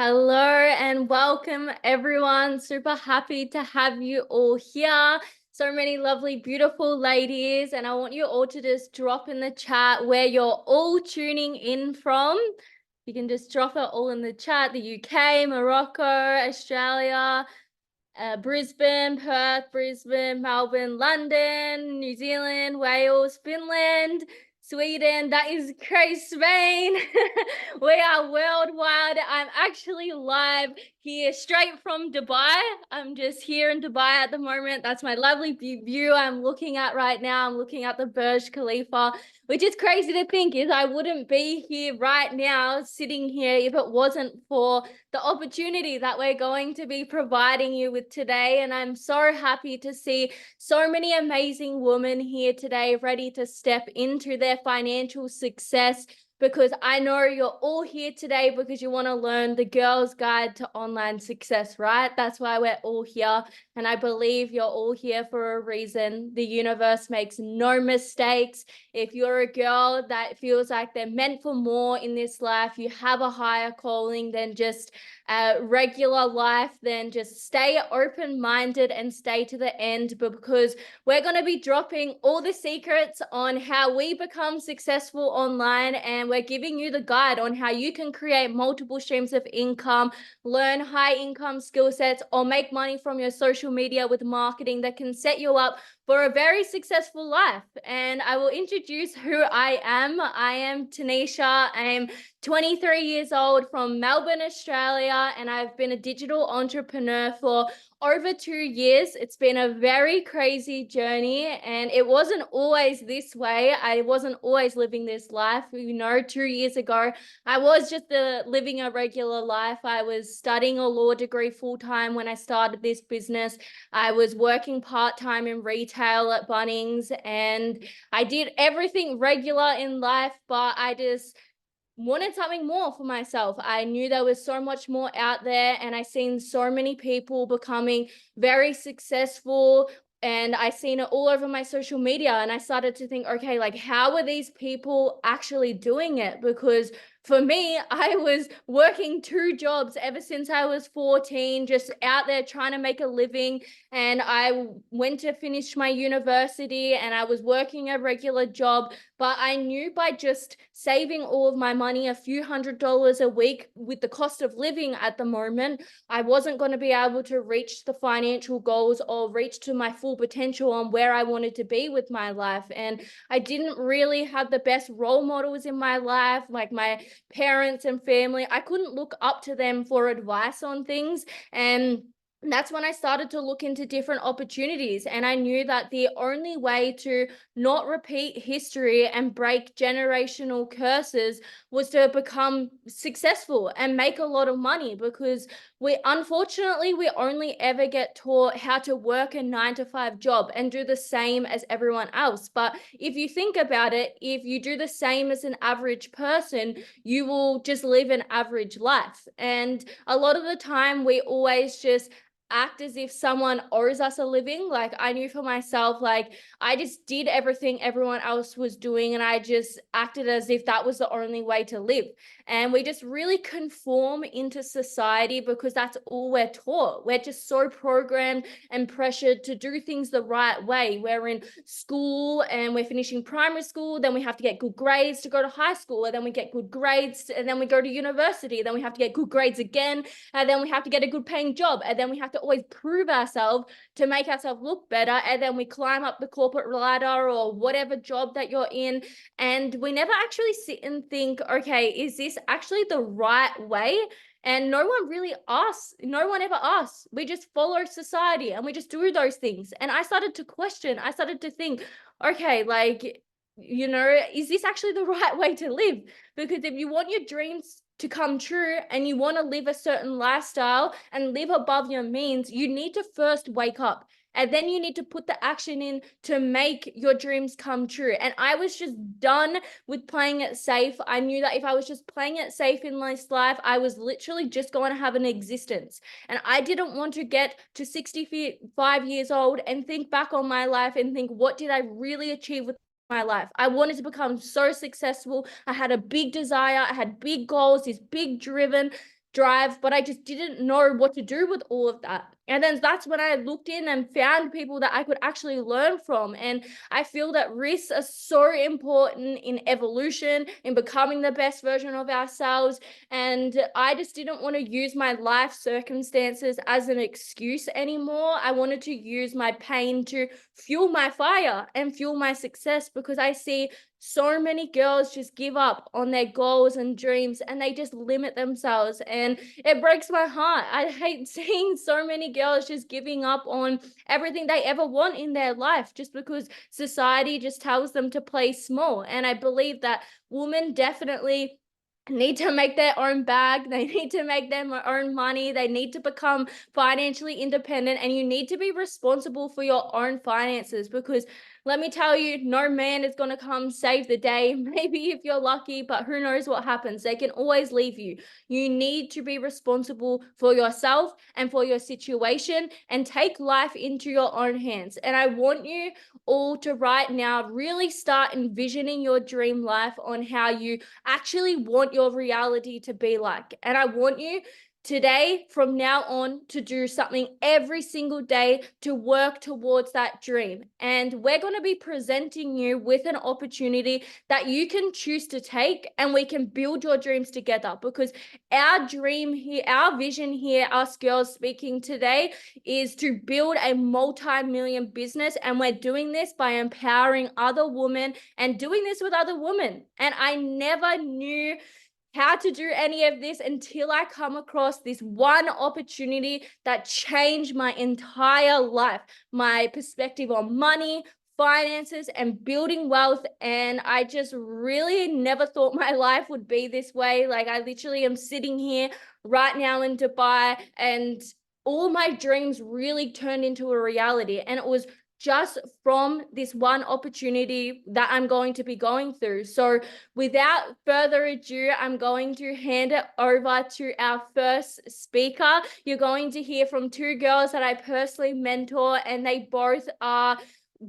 Hello and welcome everyone. Super happy to have you all here. So many lovely, beautiful ladies. And I want you all to just drop in the chat where you're all tuning in from. You can just drop it all in the chat. The UK, Morocco, Australia, Brisbane, Perth, Brisbane, Melbourne, London, New Zealand, Wales, Finland, Sweden. That is crazy, Spain. We are worldwide. I'm actually live here straight from Dubai. I'm just here in Dubai at the moment. That's my lovely view I'm looking at right now. I'm looking at the Burj Khalifa, which is crazy to think is I wouldn't be here right now sitting here if it wasn't for the opportunity that we're going to be providing you with today. And I'm so happy to see so many amazing women here today ready to step into their financial success, because I know you're all here today because you want to learn the girl's guide to online success, right? That's why we're all here. And I believe you're all here for a reason. The universe makes no mistakes. If you're a girl that feels like they're meant for more in this life, you have a higher calling than just regular life, then just stay open-minded and stay to the end, because we're going to be dropping all the secrets on how we become successful online, and we're giving you the guide on how you can create multiple streams of income, learn high income skill sets, or make money from your social media with marketing that can set you up for a very successful life. And I will introduce who I am. I am Tanisha. I am 23 years old from Melbourne, Australia, and I've been a digital entrepreneur for over 2 years. It's been a very crazy journey, and it wasn't always this way. I wasn't always living this life. 2 years ago, I was just living a regular life. I was studying a law degree full time when I started this business. I was working part-time in retail at Bunnings, and I did everything regular in life, but I just wanted something more for myself. I knew there was so much more out there, and I seen so many people becoming very successful, and I seen it all over my social media, and I started to think, okay, like, how are these people actually doing it? Because for me, I was working 2 jobs ever since I was 14, just out there trying to make a living. And I went to finish my university and I was working a regular job, but I knew by just saving all of my money, a few $100s a week with the cost of living at the moment, I wasn't going to be able to reach the financial goals or reach to my full potential on where I wanted to be with my life. And I didn't really have the best role models in my life, like my parents and family. I couldn't look up to them for advice on things. And that's when I started to look into different opportunities. And I knew that the only way to not repeat history and break generational curses was to become successful and make a lot of money, because we only ever get taught how to work a 9 to 5 job and do the same as everyone else. But if you think about it, if you do the same as an average person, you will just live an average life. And a lot of the time we always just act as if someone owes us a living. Like, I knew for myself, like, I just did everything everyone else was doing, and I just acted as if that was the only way to live. And we just really conform into society because that's all we're taught. We're just so programmed and pressured to do things the right way. We're in school and we're finishing primary school, then we have to get good grades to go to high school, and then we get good grades, and then we go to university, then we have to get good grades again, and then we have to get a good paying job, and then we have to always prove ourselves to make ourselves look better, and then we climb up the corporate ladder or whatever job that you're in, and we never actually sit and think, okay, is this actually the right way? And no one really asks. No one ever asks. We just follow society and we just do those things. And I started to question. I started to think, okay, like, is this actually the right way to live? Because if you want your dreams to come true and you want to live a certain lifestyle and live above your means, you need to first wake up. And then you need to put the action in to make your dreams come true. And I was just done with playing it safe. I knew that if I was just playing it safe in this life, I was literally just going to have an existence. And I didn't want to get to 65 years old and think back on my life and think, what did I really achieve with my life? I wanted to become so successful. I had a big desire. I had big goals, this big driven drive, but I just didn't know what to do with all of that. And then that's when I looked in and found people that I could actually learn from. And I feel that risks are so important in evolution, in becoming the best version of ourselves. And I just didn't want to use my life circumstances as an excuse anymore. I wanted to use my pain to fuel my fire and fuel my success, because I see so many girls just give up on their goals and dreams, and they just limit themselves, and it breaks my heart. I hate seeing so many girls just giving up on everything they ever want in their life just because society just tells them to play small. And I believe that women definitely need to make their own bag. They need to make their own money. They need to become financially independent, and you need to be responsible for your own finances, because let me tell you, no man is going to come save the day. Maybe if you're lucky, but who knows what happens. They can always leave you. You need to be responsible for yourself and for your situation, and take life into your own hands. And I want you all to right now really start envisioning your dream life on how you actually want your reality to be like. And I want you today, from now on, to do something every single day to work towards that dream. And we're going to be presenting you with an opportunity that you can choose to take, and we can build your dreams together. Because our dream here, our vision here, us girls speaking today, is to build a multi-million business. And we're doing this by empowering other women and doing this with other women. And I never knew how to do any of this until I come across this one opportunity that changed my entire life, my perspective on money, finances, and building wealth. And I just really never thought my life would be this way. Like, I literally am sitting here right now in Dubai, and all my dreams really turned into a reality. And it was just from this one opportunity that I'm going to be going through. So without further ado, I'm going to hand it over to our first speaker. You're going to hear from two girls that I personally mentor, and they both are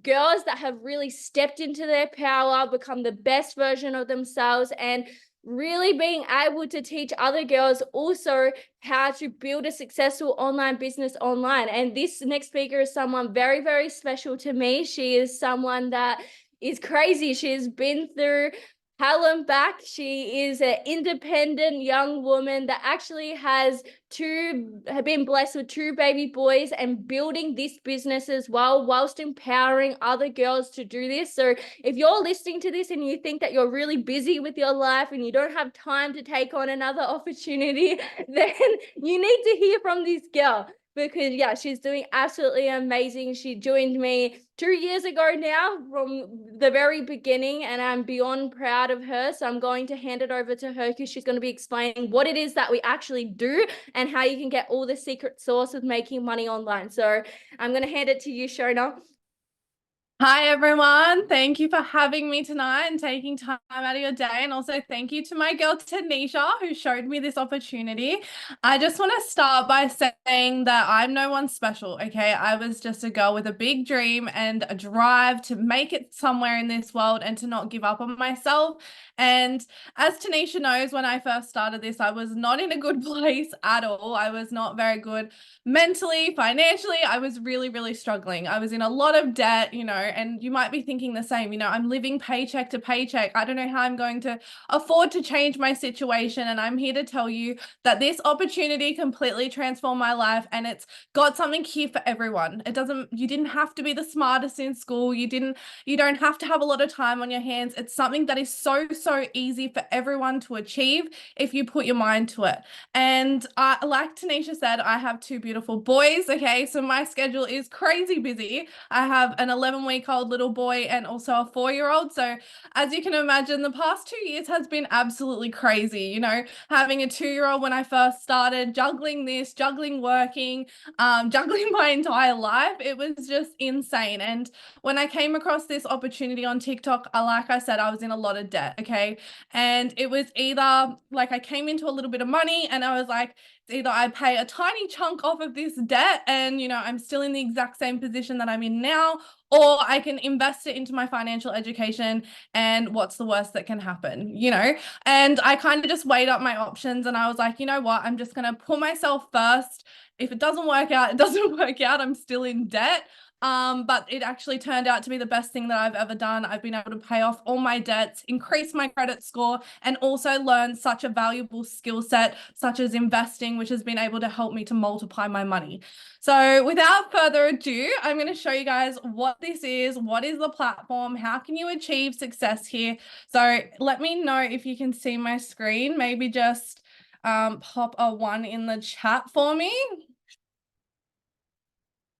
girls that have really stepped into their power, become the best version of themselves, and really being able to teach other girls also how to build a successful online business online. And this next speaker is someone very, very special to me. She is someone that is crazy. She's been through hell and back. She is an independent young woman that actually has been blessed with two baby boys, and building this business as well, whilst empowering other girls to do this. So if you're listening to this and you think that you're really busy with your life and you don't have time to take on another opportunity, then you need to hear from this girl, because yeah, she's doing absolutely amazing. She joined me 2 years ago now from the very beginning, and I'm beyond proud of her. So I'm going to hand it over to her, because she's going to be explaining what it is that we actually do and how you can get all the secret sauce of making money online. So I'm going to hand it to you, Shona. Hi, everyone. Thank you for having me tonight and taking time out of your day. And also thank you to my girl, Tanisha, who showed me this opportunity. I just want to start by saying that I'm no one special, okay? I was just a girl with a big dream and a drive to make it somewhere in this world and to not give up on myself. And as Tanisha knows, when I first started this, I was not in a good place at all. I was not very good mentally, financially. I was really, really struggling. I was in a lot of debt, and you might be thinking the same, I'm living paycheck to paycheck. I don't know how I'm going to afford to change my situation. And I'm here to tell you that this opportunity completely transformed my life, and it's got something here for everyone. You didn't have to be the smartest in school. You don't have to have a lot of time on your hands. It's something that is so easy for everyone to achieve if you put your mind to it. And like Tanisha said, I have two beautiful boys. Okay, so my schedule is crazy busy. I have an 11-week-old little boy and also a 4-year-old. So as you can imagine, the past 2 years has been absolutely crazy. Having a 2-year-old when I first started, juggling this, juggling working, juggling my entire life. It was just insane. And when I came across this opportunity on TikTok, like I said, I was in a lot of debt. Okay, okay? And it was either like I came into a little bit of money and I was like, it's either I pay a tiny chunk off of this debt and, I'm still in the exact same position that I'm in now, or I can invest it into my financial education and what's the worst that can happen, And I kind of just weighed up my options and I was like, you know what, I'm just going to put myself first. If it doesn't work out, it doesn't work out. I'm still in debt. But it actually turned out to be the best thing that I've ever done. I've been able to pay off all my debts, increase my credit score, and also learn such a valuable skill set, such as investing, which has been able to help me to multiply my money. So without further ado, I'm going to show you guys what this is, what is the platform, how can you achieve success here. So let me know if you can see my screen. Maybe just pop a 1 in the chat for me.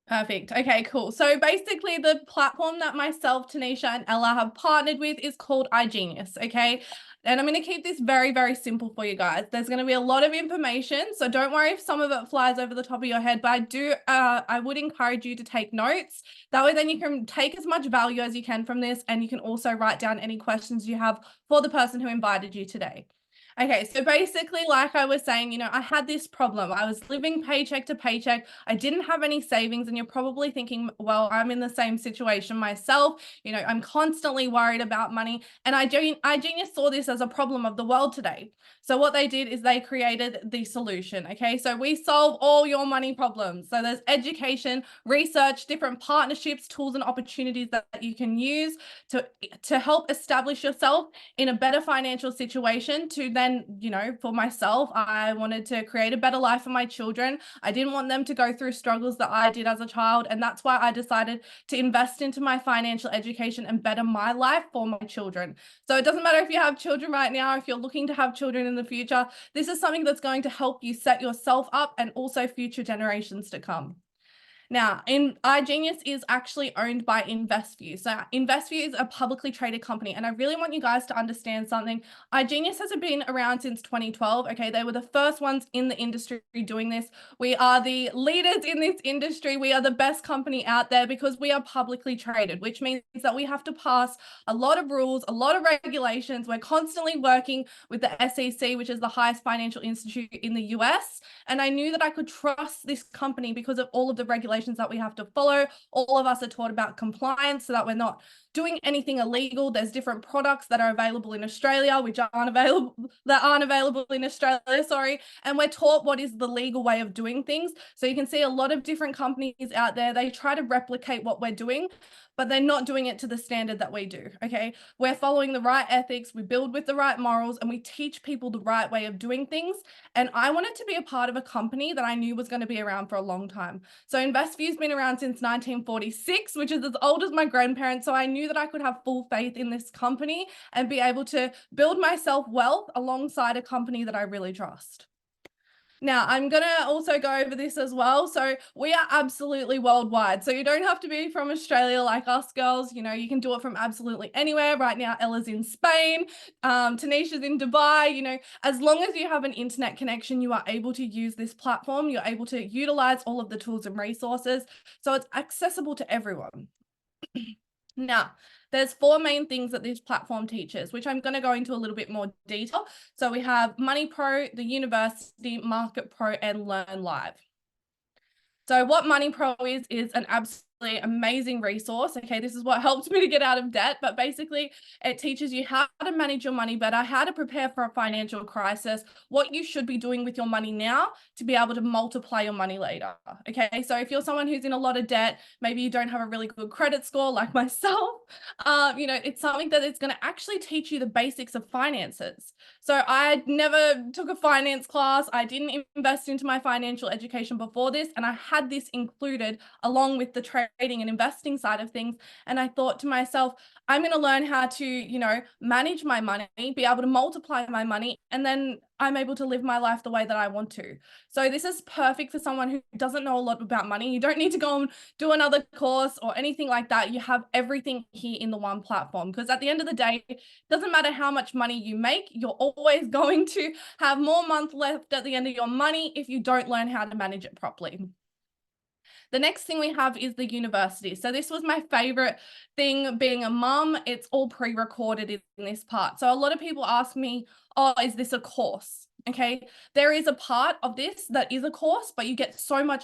Perfect. Okay, cool. So basically the platform that myself, Tanisha, and Ella have partnered with is called iGenius, okay? And I'm going to keep this very, very simple for you guys. There's going to be a lot of information, so don't worry if some of it flies over the top of your head, but I would encourage you to take notes. That way then you can take as much value as you can from this, and you can also write down any questions you have for the person who invited you today. Okay, so basically, like I was saying, I had this problem. I was living paycheck to paycheck. I didn't have any savings, and you're probably thinking, well, I'm in the same situation myself. I'm constantly worried about money, and iGenius saw this as a problem of the world today. So what they did is they created the solution, okay? So we solve all your money problems. So there's education, research, different partnerships, tools, and opportunities that you can use to help establish yourself in a better financial situation to then, for myself, I wanted to create a better life for my children. I didn't want them to go through struggles that I did as a child. And that's why I decided to invest into my financial education and better my life for my children. So it doesn't matter if you have children right now, if you're looking to have children in the future, this is something that's going to help you set yourself up and also future generations to come. Now, iGenius is actually owned by InvestView. So InvestView is a publicly traded company. And I really want you guys to understand something. iGenius has been around since 2012. Okay, they were the first ones in the industry doing this. We are the leaders in this industry. We are the best company out there because we are publicly traded, which means that we have to pass a lot of rules, a lot of regulations. We're constantly working with the SEC, which is the highest financial institute in the US. And I knew that I could trust this company because of all of the regulations that we have to follow. All of us are taught about compliance so that we're not doing anything illegal. There's different products that are available in Australia, which aren't available in Australia, sorry. And we're taught what is the legal way of doing things. So you can see a lot of different companies out there, they try to replicate what we're doing, but they're not doing it to the standard that we do, okay? We're following the right ethics, we build with the right morals, and we teach people the right way of doing things. And I wanted to be a part of a company that I knew was going to be around for a long time. So InvestView's been around since 1946, which is as old as my grandparents. So I knew that I could have full faith in this company and be able to build myself wealth alongside a company that I really trust. Now, I'm going to also go over this as well. So we are absolutely worldwide. So you don't have to be from Australia like us girls. You can do it from absolutely anywhere. Right now, Ella's in Spain. Tanisha's in Dubai. As long as you have an internet connection, you are able to use this platform. You're able to utilize all of the tools and resources. So it's accessible to everyone. Now, there's 4 main things that this platform teaches, which I'm going to go into a little bit more detail. So we have Money Pro, the University, Market Pro, and Learn Live. So what Money Pro is an absolutely amazing resource. Okay, this is what helped me to get out of debt, but basically it teaches you how to manage your money better, how to prepare for a financial crisis, what you should be doing with your money now to be able to multiply your money later. Okay, so if you're someone who's in a lot of debt, maybe you don't have a really good credit score like myself, it's something that it's going to actually teach you the basics of finances. So I never took a finance class. I didn't invest into my financial education before this, and I had this included along with the trading and investing side of things. And I thought to myself, I'm going to learn how to, manage my money, be able to multiply my money, and then I'm able to live my life the way that I want to. So this is perfect for someone who doesn't know a lot about money. You don't need to go and do another course or anything like that. You have everything here in the one platform, because at the end of the day, it doesn't matter how much money you make, you're always going to have more month left at the end of your money if you don't learn how to manage it properly. The next thing we have is the university. So this was my favorite thing being a mum. It's all pre-recorded in this part. So a lot of people ask me, oh, is this a course? Okay, there is a part of this that is a course, but you get so much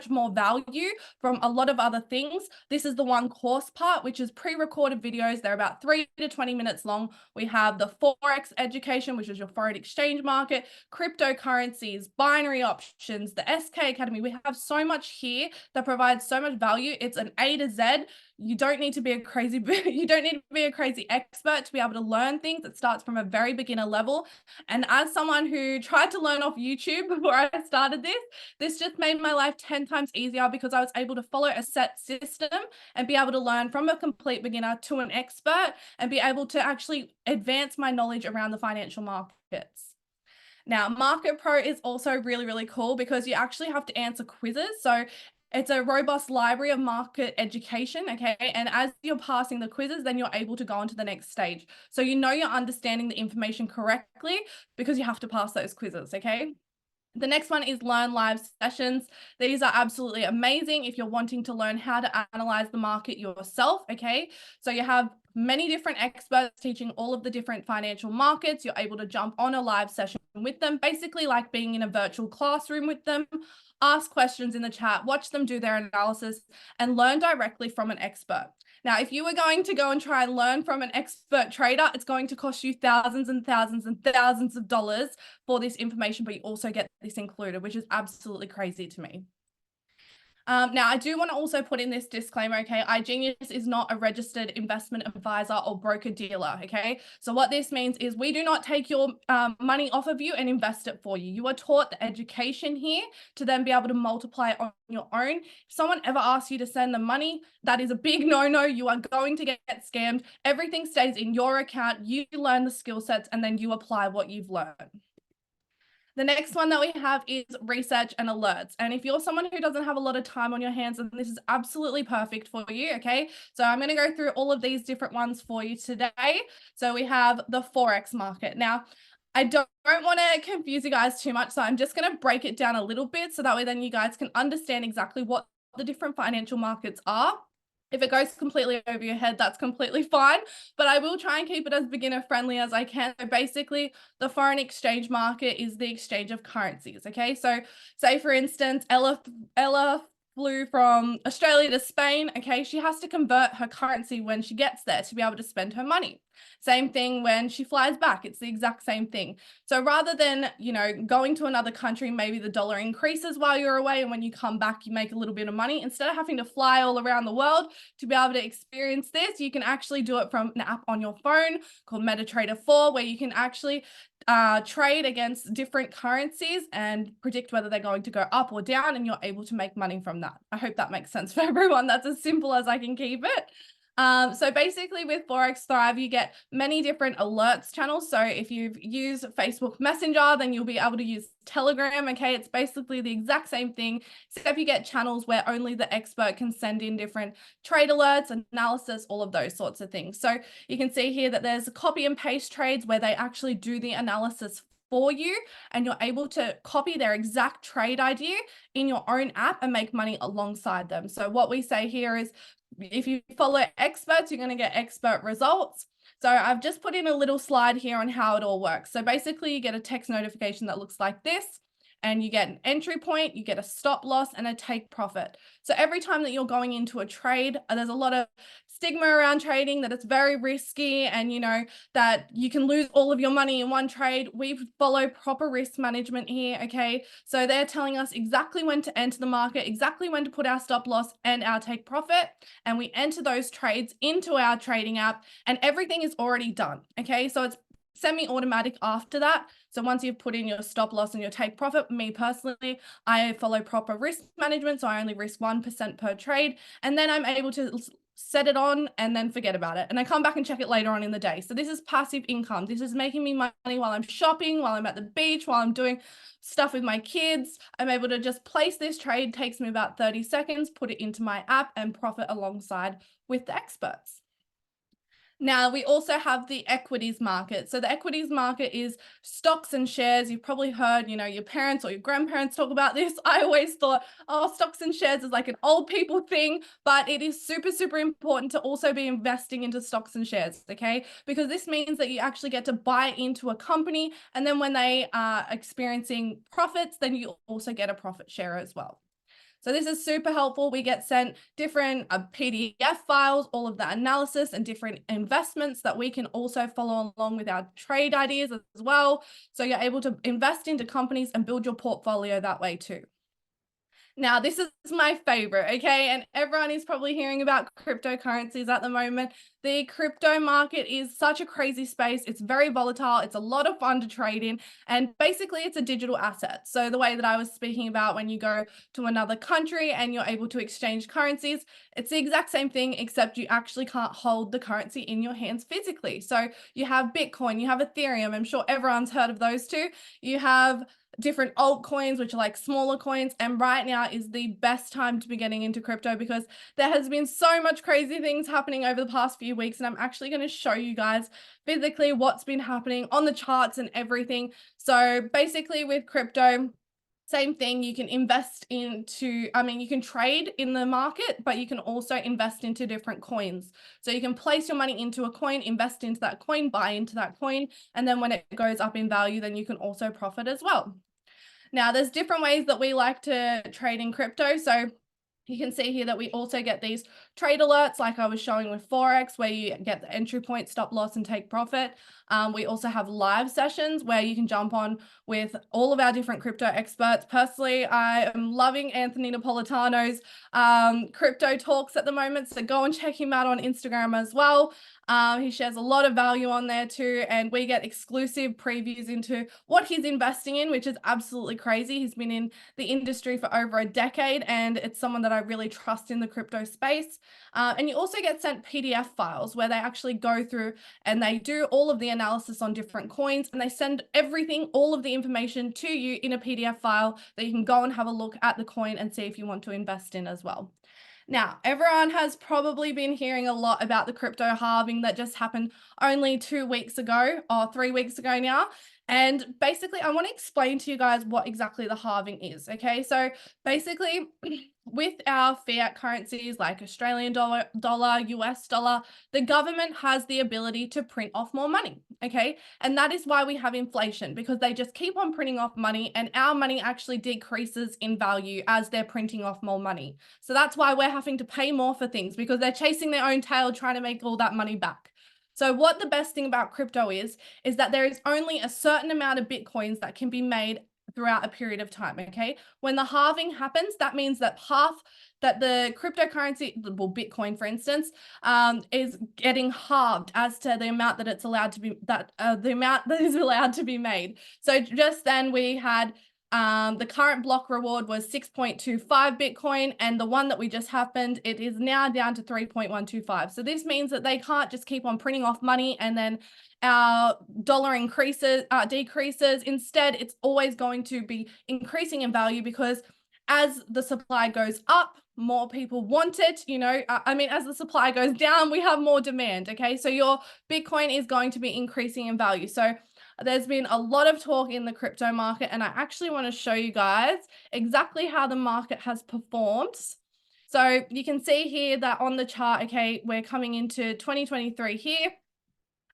more value from a lot of other things. This is the one course part, which is pre-recorded videos. They're about 3 to 20 minutes long. We have the Forex education, which is your foreign exchange market, cryptocurrencies, binary options, the SK Academy. We have so much here that provides so much value. It's an A to Z. You don't need to be a crazy expert to be able to learn things. It starts from a very beginner level. And as someone who tried to learn off YouTube before I started this just made my life 10 times easier because I was able to follow a set system and be able to learn from a complete beginner to an expert and be able to actually advance my knowledge around the financial markets. Now, Market Pro is also really, really cool because you actually have to answer quizzes. So it's a robust library of market education, okay? And as you're passing the quizzes, then you're able to go on to the next stage. So you know you're understanding the information correctly because you have to pass those quizzes, okay? The next one is Learn Live sessions. These are absolutely amazing if you're wanting to learn how to analyze the market yourself, okay? So you have many different experts teaching all of the different financial markets. You're able to jump on a live session with them, basically like being in a virtual classroom with them, ask questions in the chat, watch them do their analysis, and learn directly from an expert. Now, if you were going to go and try and learn from an expert trader, it's going to cost you thousands and thousands and thousands of dollars for this information, but you also get this included, which is absolutely crazy to me. Now, I do want to also put in this disclaimer, okay? iGenius is not a registered investment advisor or broker dealer, okay? So what this means is we do not take your money off of you and invest it for you. You are taught the education here to then be able to multiply it on your own. If someone ever asks you to send them money, that is a big no-no. You are going to get scammed. Everything stays in your account. You learn the skill sets and then you apply what you've learned. The next one that we have is research and alerts. And if you're someone who doesn't have a lot of time on your hands, then this is absolutely perfect for you, okay? So I'm going to go through all of these different ones for you today. So we have the Forex market. Now, I don't want to confuse you guys too much, so I'm just going to break it down a little bit so that way then you guys can understand exactly what the different financial markets are. If it goes completely over your head, that's completely fine, but I will try and keep it as beginner friendly as I can. So basically, the foreign exchange market is the exchange of currencies, okay? So say for instance, Ella flew from Australia to Spain, okay? She has to convert her currency when she gets there to be able to spend her money. Same thing when she flies back, it's the exact same thing. So rather than, you know, going to another country, maybe the dollar increases while you're away and when you come back, you make a little bit of money. Instead of having to fly all around the world to be able to experience this, you can actually do it from an app on your phone called MetaTrader 4, where you can actually trade against different currencies and predict whether they're going to go up or down, and you're able to make money from that. I hope that makes sense for everyone. That's as simple as I can keep it. So basically with Forex Thrive, you get many different alerts channels. So if you've used Facebook Messenger, then you'll be able to use Telegram. Okay, it's basically the exact same thing, except you get channels where only the expert can send in different trade alerts, analysis, all of those sorts of things. So you can see here that there's copy and paste trades where they actually do the analysis for you, and you're able to copy their exact trade idea in your own app and make money alongside them. So what we say here is, if you follow experts, you're going to get expert results. So I've just put in a little slide here on how it all works. So basically you get a text notification that looks like this, and you get an entry point, you get a stop loss and a take profit. So every time that you're going into a trade, there's a lot of stigma around trading, that it's very risky and, you know, that you can lose all of your money in one trade. We follow proper risk management here, okay? So they're telling us exactly when to enter the market, exactly when to put our stop loss and our take profit, and we enter those trades into our trading app, and everything is already done, okay? So it's semi-automatic after that. So once you've put in your stop loss and your take profit, me personally, I follow proper risk management. So I only risk 1% per trade, and then I'm able to set it on and then forget about it. And I come back and check it later on in the day. So this is passive income. This is making me money while I'm shopping, while I'm at the beach, while I'm doing stuff with my kids. I'm able to just place this trade, takes me about 30 seconds, put it into my app and profit alongside with the experts. Now, we also have the equities market. So the equities market is stocks and shares. You've probably heard, your parents or your grandparents talk about this. I always thought, oh, stocks and shares is like an old people thing, but it is super, super important to also be investing into stocks and shares, okay? Because this means that you actually get to buy into a company, and then when they are experiencing profits, then you also get a profit share as well. So this is super helpful. We get sent different PDF files, all of the analysis and different investments that we can also follow along with our trade ideas as well. So you're able to invest into companies and build your portfolio that way too. Now, this is my favorite, okay? And everyone is probably hearing about cryptocurrencies at the moment. The crypto market is such a crazy space. It's very volatile. It's a lot of fun to trade in. And basically, it's a digital asset. So the way that I was speaking about when you go to another country and you're able to exchange currencies, it's the exact same thing, except you actually can't hold the currency in your hands physically. So you have Bitcoin, you have Ethereum. I'm sure everyone's heard of those two. You have different altcoins, which are like smaller coins. And right now is the best time to be getting into crypto because there has been so much crazy things happening over the past few weeks. And I'm actually going to show you guys physically what's been happening on the charts and everything. So basically with crypto, same thing, you can invest into, you can trade in the market, but you can also invest into different coins. So you can place your money into a coin, invest into that coin, buy into that coin, and then when it goes up in value, then you can also profit as well. Now, there's different ways that we like to trade in crypto. So you can see here that we also get these trade alerts like I was showing with Forex, where you get the entry point, stop loss, and take profit. We also have live sessions where you can jump on with all of our different crypto experts. Personally, I am loving Anthony Napolitano's crypto talks at the moment, so go and check him out on Instagram as well. He shares a lot of value on there too, and we get exclusive previews into what he's investing in, which is absolutely crazy. He's been in the industry for over a decade, and it's someone that I really trust in the crypto space. And you also get sent PDF files where they actually go through and they do all of the analysis on different coins, and they send everything, all of the information to you in a PDF file that you can go and have a look at the coin and see if you want to invest in as well. Now, everyone has probably been hearing a lot about the crypto halving that just happened only 2 weeks ago or 3 weeks ago now. And basically, I want to explain to you guys what exactly the halving is. Okay, so basically, with our fiat currencies like Australian dollar, US dollar, the government has the ability to print off more money. Okay, and that is why we have inflation, because they just keep on printing off money and our money actually decreases in value as they're printing off more money. So that's why we're having to pay more for things, because they're chasing their own tail trying to make all that money back. So what the best thing about crypto is that there is only a certain amount of Bitcoins that can be made throughout a period of time, okay? When the halving happens, that means that the cryptocurrency, well, Bitcoin, for instance, is getting halved as to the amount that it's allowed to be, the amount that is allowed to be made. So just then we had the current block reward was 6.25 Bitcoin, and the one that we just happened, it is now down to 3.125. So this means that they can't just keep on printing off money and then our dollar decreases. Instead, it's always going to be increasing in value, because as the supply goes up, more people want it. As the supply goes down, we have more demand. Okay, so your Bitcoin is going to be increasing in value. So there's been a lot of talk in the crypto market, and I actually want to show you guys exactly how the market has performed. So you can see here that on the chart, okay, we're coming into 2023 here,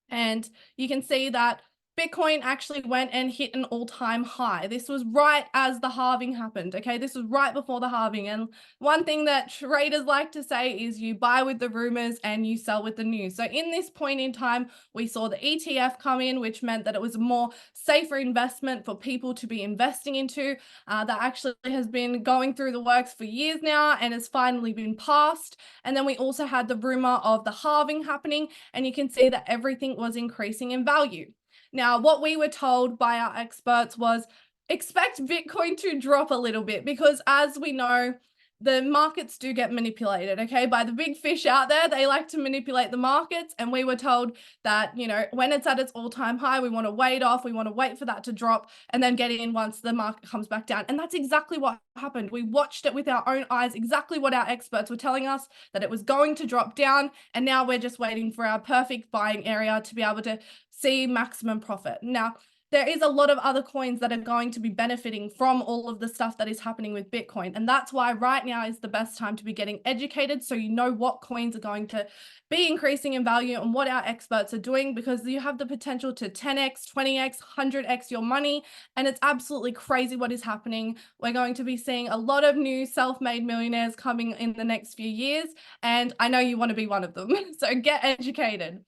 and you can see that Bitcoin actually went and hit an all-time high. This was right as the halving happened, okay? This was right before the halving. And one thing that traders like to say is you buy with the rumors and you sell with the news. So in this point in time, we saw the ETF come in, which meant that it was a more safer investment for people to be investing into. That actually has been going through the works for years now and has finally been passed. And then we also had the rumor of the halving happening, and you can see that everything was increasing in value. Now, what we were told by our experts was expect Bitcoin to drop a little bit, because as we know, the markets do get manipulated, okay, by the big fish out there. They like to manipulate the markets. And we were told that, you know, when it's at its all-time high, we want to wait off, we want to wait for that to drop and then get in once the market comes back down. And that's exactly what happened. We watched it with our own eyes, exactly what our experts were telling us, that it was going to drop down. And now we're just waiting for our perfect buying area to be able to see maximum profit. Now, there is a lot of other coins that are going to be benefiting from all of the stuff that is happening with Bitcoin. And that's why right now is the best time to be getting educated, so you know what coins are going to be increasing in value and what our experts are doing, because you have the potential to 10x, 20x, 100x your money. And it's absolutely crazy what is happening. We're going to be seeing a lot of new self-made millionaires coming in the next few years. And I know you want to be one of them. So get educated.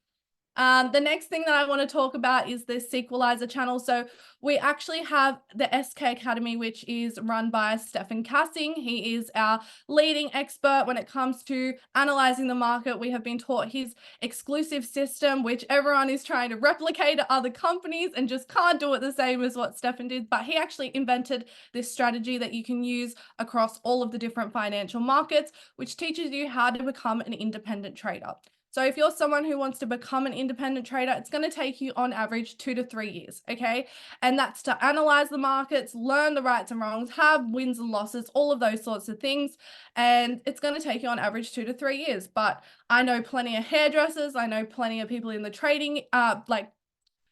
The next thing that I want to talk about is the Sequelizer channel. So we actually have the SK Academy, which is run by Stefan Kassing. He is our leading expert when it comes to analyzing the market. We have been taught his exclusive system, which everyone is trying to replicate at other companies and just can't do it the same as what Stefan did. But he actually invented this strategy that you can use across all of the different financial markets, which teaches you how to become an independent trader. So if you're someone who wants to become an independent trader, it's going to take you on average 2 to 3 years, okay? And that's to analyze the markets, learn the rights and wrongs, have wins and losses, all of those sorts of things. And it's going to take you on average 2 to 3 years. But I know plenty of hairdressers, I know plenty of people in the trading,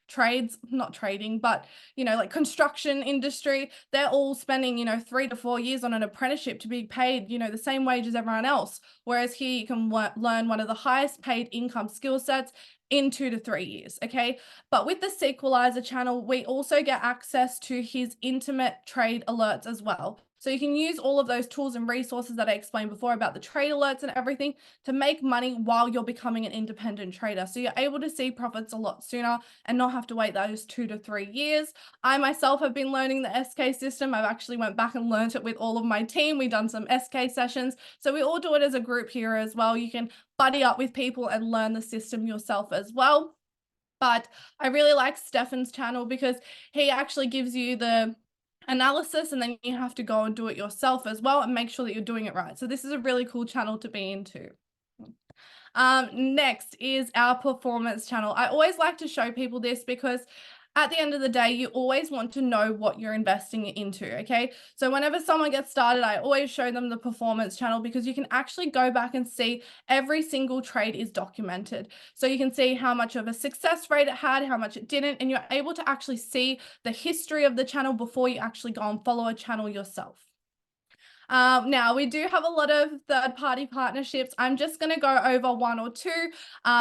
trades, not trading, but, you know, like construction industry, they're all spending, you know, 3 to 4 years on an apprenticeship to be paid, you know, the same wage as everyone else. Whereas here you can learn one of the highest paid income skill sets in 2 to 3 years, okay? But with the Sequelizer channel, we also get access to his intimate trade alerts as well. So you can use all of those tools and resources that I explained before about the trade alerts and everything to make money while you're becoming an independent trader. So you're able to see profits a lot sooner and not have to wait those 2 to 3 years. I myself have been learning the SK system. I've actually went back and learned it with all of my team. We've done some SK sessions. So we all do it as a group here as well. You can buddy up with people and learn the system yourself as well. But I really like Stefan's channel because he actually gives you the analysis, and then you have to go and do it yourself as well and make sure that you're doing it right. So this is a really cool channel to be into. Next is our performance channel. I always like to show people this because at the end of the day, you always want to know what you're investing into, okay? So whenever someone gets started, I always show them the performance channel because you can actually go back and see every single trade is documented. So you can see how much of a success rate it had, how much it didn't, and you're able to actually see the history of the channel before you actually go and follow a channel yourself. Now, we do have a lot of third-party partnerships. I'm just going to go over one or two,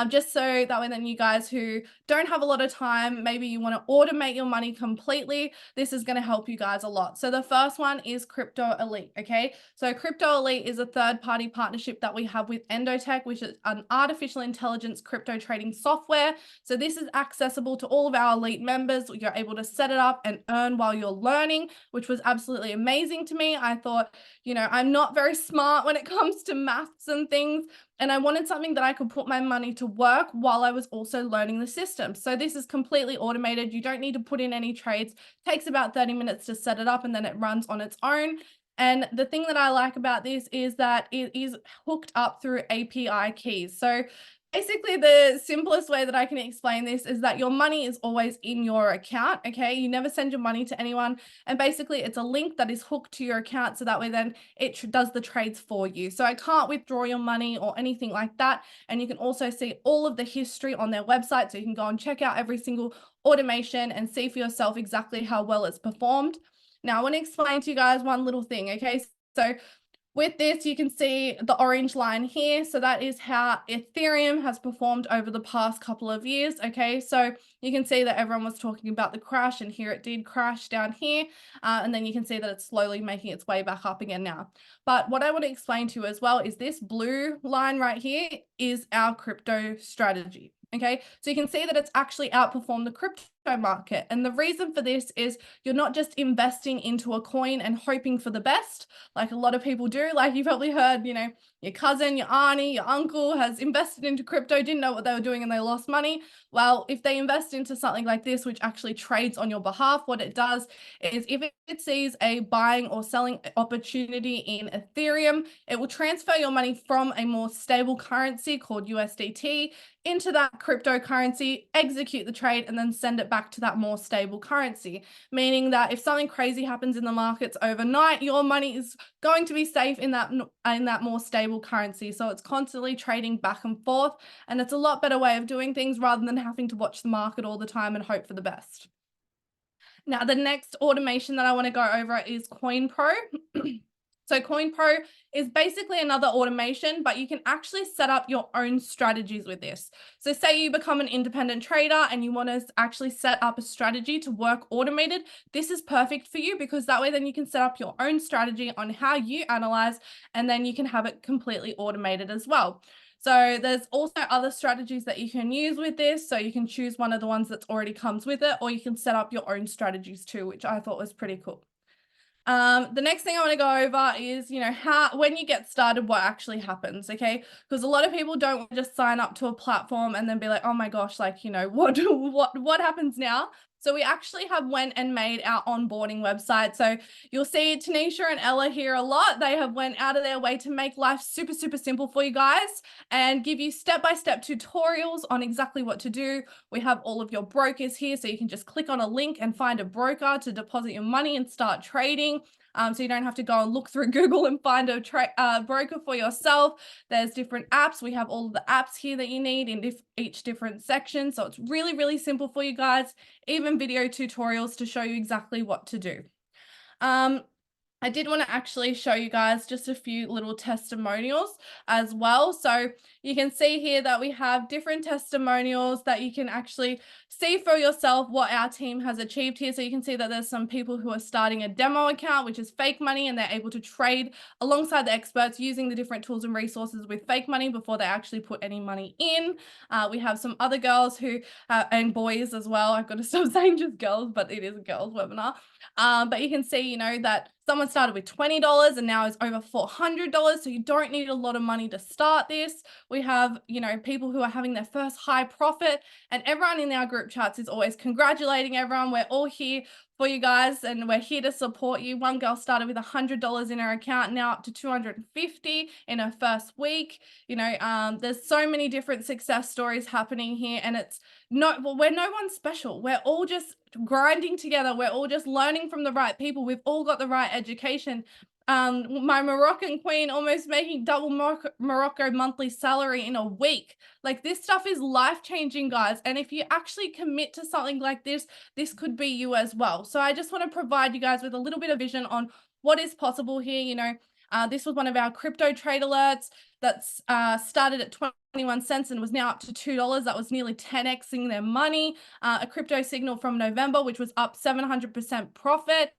just so that way then you guys who don't have a lot of time, maybe you want to automate your money completely, this is going to help you guys a lot. So the first one is Crypto Elite, okay? So Crypto Elite is a third-party partnership that we have with Endotech, which is an artificial intelligence crypto trading software. So this is accessible to all of our elite members. You're able to set it up and earn while you're learning, which was absolutely amazing to me. I thought, you know, I'm not very smart when it comes to maths and things, and I wanted something that I could put my money to work while I was also learning the system. So this is completely automated. You don't need to put in any trades. It takes about 30 minutes to set it up, and then it runs on its own. And the thing that I like about this is that it is hooked up through API keys. So basically, the simplest way that I can explain this is that your money is always in your account, okay? You never send your money to anyone. And basically, it's a link that is hooked to your account, so that way then it does the trades for you. So I can't withdraw your money or anything like that. And you can also see all of the history on their website. So you can go and check out every single automation and see for yourself exactly how well it's performed. Now, I want to explain to you guys one little thing, okay? So with this, you can see the orange line here. So that is how Ethereum has performed over the past couple of years. Okay, so you can see that everyone was talking about the crash, and here it did crash down here. And then you can see that it's slowly making its way back up again now. But what I want to explain to you as well is this blue line right here is our crypto strategy. Okay, so you can see that it's actually outperformed the crypto market. And the reason for this is you're not just investing into a coin and hoping for the best, like a lot of people do. Like you've probably heard, you know, your cousin, your auntie, your uncle has invested into crypto, didn't know what they were doing and they lost money. Well, if they invest into something like this, which actually trades on your behalf, what it does is if it sees a buying or selling opportunity in Ethereum, it will transfer your money from a more stable currency called USDT into that cryptocurrency, execute the trade, and then send it back to that more stable currency. Meaning that if something crazy happens in the markets overnight, your money is going to be safe in that more stable currency. So it's constantly trading back and forth, and it's a lot better way of doing things rather than having to watch the market all the time and hope for the best. Now, the next automation that I want to go over is CoinPro. So CoinPro is basically another automation, but you can actually set up your own strategies with this. So say you become an independent trader and you want to actually set up a strategy to work automated. This is perfect for you because that way then you can set up your own strategy on how you analyze, and then you can have it completely automated as well. So there's also other strategies that you can use with this. So you can choose one of the ones that's already comes with it, or you can set up your own strategies too, which I thought was pretty cool. The next thing I want to go over is, you know, when you get started, what actually happens, okay? Because a lot of people don't just sign up to a platform and then be like, oh my gosh, like, you know, what happens now? So we actually have went and made our onboarding website. So you'll see Tanisha and Ella here a lot. They have went out of their way to make life super, super simple for you guys and give you step-by-step tutorials on exactly what to do. We have all of your brokers here, so you can just click on a link and find a broker to deposit your money and start trading. So you don't have to go and look through Google and find a broker for yourself. There's different apps. We have all of the apps here that you need in each different section. So it's really, really simple for you guys, even video tutorials to show you exactly what to do. I did want to actually show you guys just a few little testimonials as well. So you can see here that we have different testimonials that you can actually see for yourself what our team has achieved here. So you can see that there's some people who are starting a demo account, which is fake money, and they're able to trade alongside the experts using the different tools and resources with fake money before they actually put any money in. We have some other girls who, and boys as well. I've got to stop saying just girls, but it is a girls webinar. But you can see, you know, that someone started with $20 and now is over $400. So you don't need a lot of money to start this. We have, you know, people who are having their first high profit, and everyone in our group chats is always congratulating everyone. We're all here for you guys and we're here to support you. One girl started with $100 in her account, now up to $250 in her first week. You know, there's so many different success stories happening here, and it's we're no one special. We're all just grinding together. We're all just learning from the right people. We've all got the right education. My Moroccan queen almost making double Morocco monthly salary in a week. Like, this stuff is life-changing, guys. And if you actually commit to something like this, this could be you as well. So I just want to provide you guys with a little bit of vision on what is possible here. You know, this was one of our crypto trade alerts that's started at 21 cents and was now up to $2. That was nearly 10xing their money. A crypto signal from November, which was up 700% profit.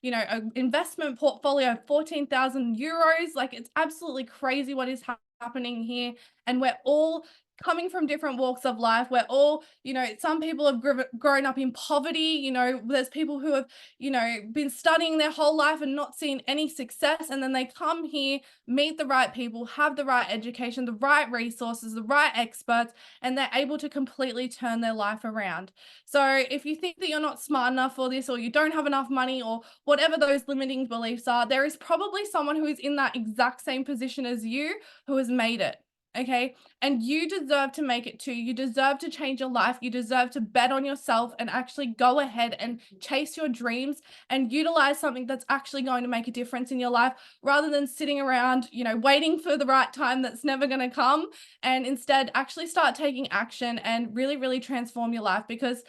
You know, an investment portfolio of 14,000 euros. Like, it's absolutely crazy what is happening here. And we're all coming from different walks of life. We're all, you know, some people have grown up in poverty. You know, there's people who have, you know, been studying their whole life and not seen any success. And then they come here, meet the right people, have the right education, the right resources, the right experts, and they're able to completely turn their life around. So if you think that you're not smart enough for this, or you don't have enough money, or whatever those limiting beliefs are, there is probably someone who is in that exact same position as you who has made it. Okay. And you deserve to make it too. You deserve to change your life. You deserve to bet on yourself and actually go ahead and chase your dreams and utilize something that's actually going to make a difference in your life, rather than sitting around, you know, waiting for the right time that's never going to come. And instead actually start taking action and really, really transform your life, because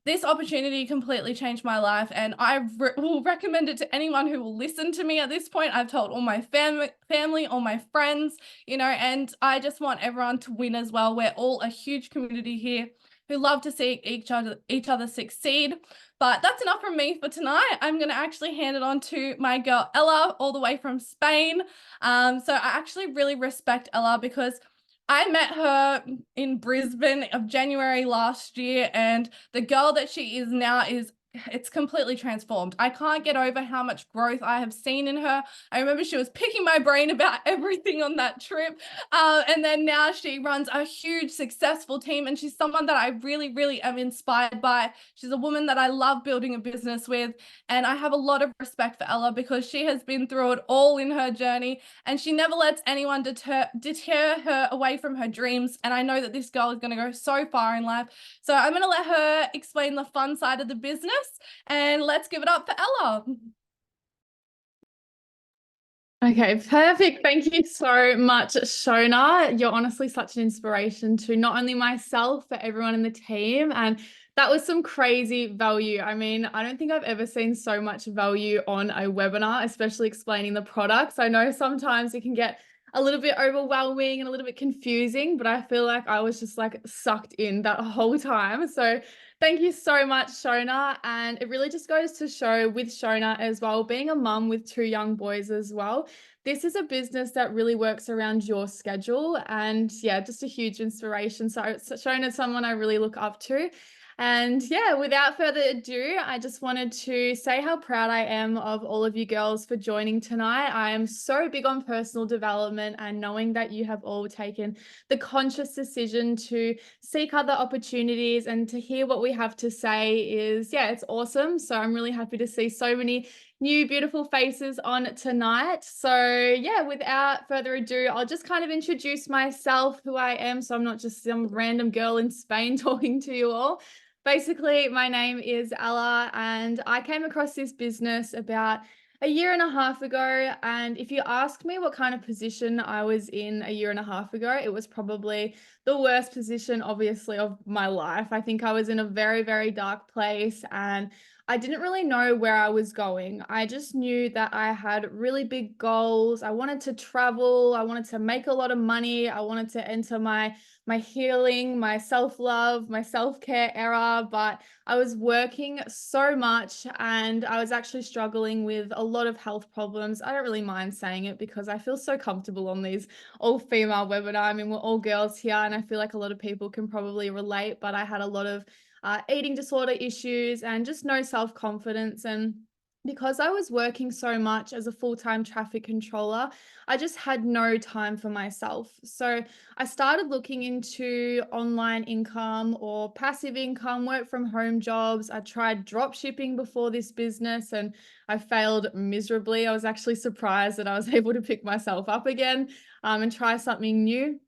this opportunity completely changed my life, and I will recommend it to anyone who will listen to me at this point. I've told all my family, all my friends, you know, and I just want everyone to win as well. We're all a huge community here who love to see each other succeed. But that's enough from me for tonight. I'm going to actually hand it on to my girl Ella, all the way from Spain. So I actually really respect Ella, because I met her in Brisbane of January last year, and the girl that she is now it's completely transformed. I can't get over how much growth I have seen in her. I remember she was picking my brain about everything on that trip. And then now she runs a huge, successful team, and she's someone that I really, really am inspired by. She's a woman that I love building a business with, and I have a lot of respect for Ella because she has been through it all in her journey, and she never lets anyone deter her away from her dreams. And I know that this girl is going to go so far in life. So I'm going to let her explain the fun side of the business, and let's give it up for Ella. Okay, perfect. Thank you so much, Shona. You're honestly such an inspiration to not only myself, but everyone in the team. And that was some crazy value. I mean, I don't think I've ever seen so much value on a webinar, especially explaining the products. I know sometimes it can get a little bit overwhelming and a little bit confusing, but I feel like I was just like sucked in that whole time. So thank you so much, Shona. And it really just goes to show with Shona as well, being a mum with 2 young boys as well, this is a business that really works around your schedule. And yeah, just a huge inspiration. So Shona's someone I really look up to. And yeah, without further ado, I just wanted to say how proud I am of all of you girls for joining tonight. I am so big on personal development, and knowing that you have all taken the conscious decision to seek other opportunities and to hear what we have to say is, yeah, it's awesome. So I'm really happy to see so many new beautiful faces on tonight. So yeah, without further ado, I'll just kind of introduce myself, who I am, so I'm not just some random girl in Spain talking to you all. Basically, my name is Ella, and I came across this business about a year and a half ago. And if you ask me what kind of position I was in a year and a half ago, it was probably the worst position, obviously, of my life. I think I was in a very, very dark place, and I didn't really know where I was going. I just knew that I had really big goals. I wanted to travel. I wanted to make a lot of money. I wanted to enter my healing, my self-love, my self-care era, but I was working so much and I was actually struggling with a lot of health problems. I don't really mind saying it because I feel so comfortable on these all-female webinar. I mean, we're all girls here, and I feel like a lot of people can probably relate, but I had a lot of eating disorder issues and just no self-confidence. And because I was working so much as a full-time traffic controller, I just had no time for myself. So I started looking into online income or passive income, work from home jobs. I tried drop shipping before this business and I failed miserably. I was actually surprised that I was able to pick myself up again and try something new.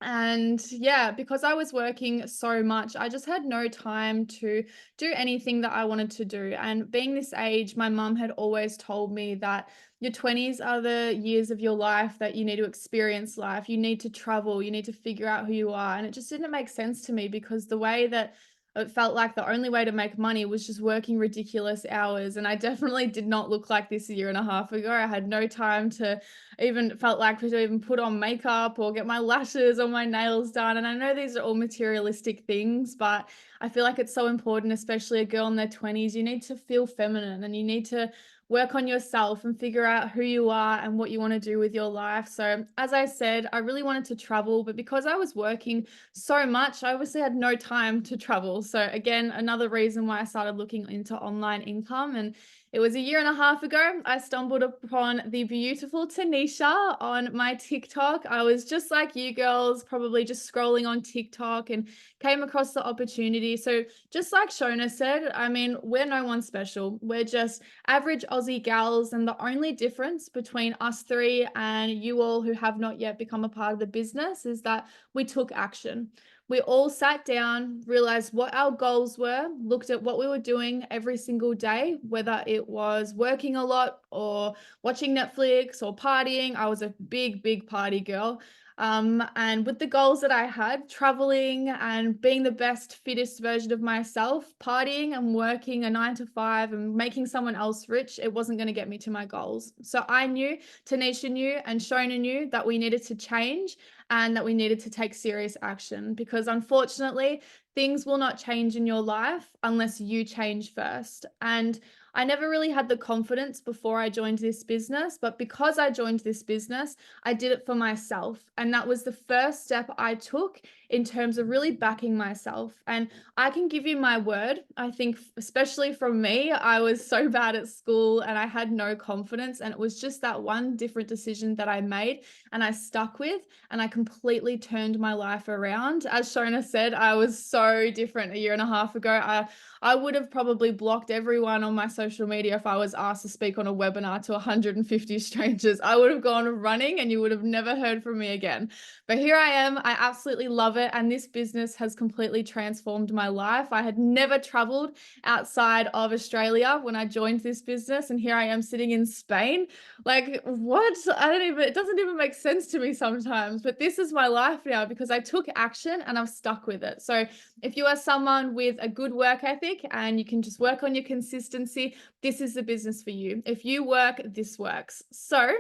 And yeah, because I was working so much, I just had no time to do anything that I wanted to do. And being this age, my mum had always told me that your 20s are the years of your life that you need to experience life. You need to travel, you need to figure out who you are. And it just didn't make sense to me because the way that it felt like the only way to make money was just working ridiculous hours. And I definitely did not look like this a year and a half ago. I had no time to even felt like to even put on makeup or get my lashes or my nails done. And I know these are all materialistic things, but I feel like it's so important, especially a girl in their 20s. You need to feel feminine and you need to work on yourself and figure out who you are and what you want to do with your life. So, as I said, I really wanted to travel, but because I was working so much, I obviously had no time to travel. So, again, another reason why I started looking into online income. And it was a year and a half ago, I stumbled upon the beautiful Tanisha on my TikTok. I was just like you girls, probably just scrolling on TikTok and came across the opportunity. So just like Shona said, I mean, we're no one special. We're just average Aussie gals. And the only difference between us 3 and you all who have not yet become a part of the business is that we took action. We all sat down, realized what our goals were, looked at what we were doing every single day, whether it was working a lot or watching Netflix or partying. I was a big, big party girl. And with the goals that I had, traveling and being the best, fittest version of myself, partying and working a 9 to 5 and making someone else rich, it wasn't going to get me to my goals. So I knew, Tanisha knew, and Shona knew that we needed to change and that we needed to take serious action because unfortunately, things will not change in your life unless you change first. And I never really had the confidence before I joined this business, but because I joined this business, I did it for myself. And that was the first step I took in terms of really backing myself. And I can give you my word. I think, especially from me, I was so bad at school and I had no confidence. And it was just that one different decision that I made and I stuck with, and I completely turned my life around. As Shona said, I was so different a year and a half ago. I would have probably blocked everyone on my social media if I was asked to speak on a webinar to 150 strangers. I would have gone running and you would have never heard from me again. But here I am. I absolutely love it. And this business has completely transformed my life. I had never traveled outside of Australia when I joined this business. And here I am sitting in Spain. Like, what? It doesn't even make sense to me sometimes. But this is my life now because I took action and I've stuck with it. So if you are someone with a good work ethic and you can just work on your consistency, this is the business for you. If you work, this works. So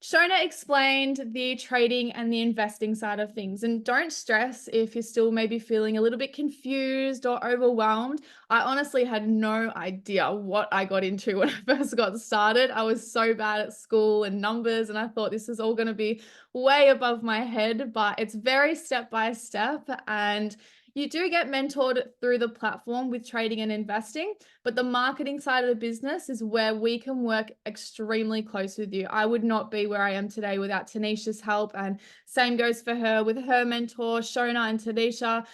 Shona explained the trading and the investing side of things. And don't stress if you're still maybe feeling a little bit confused or overwhelmed. I honestly had no idea what I got into when I first got started. I was so bad at school and numbers, and I thought this is all going to be way above my head, but it's very step by step. And you do get mentored through the platform with trading and investing, but the marketing side of the business is where we can work extremely close with you. I would not be where I am today without Tanisha's help, and same goes for her with her mentor, Shona and Tanisha.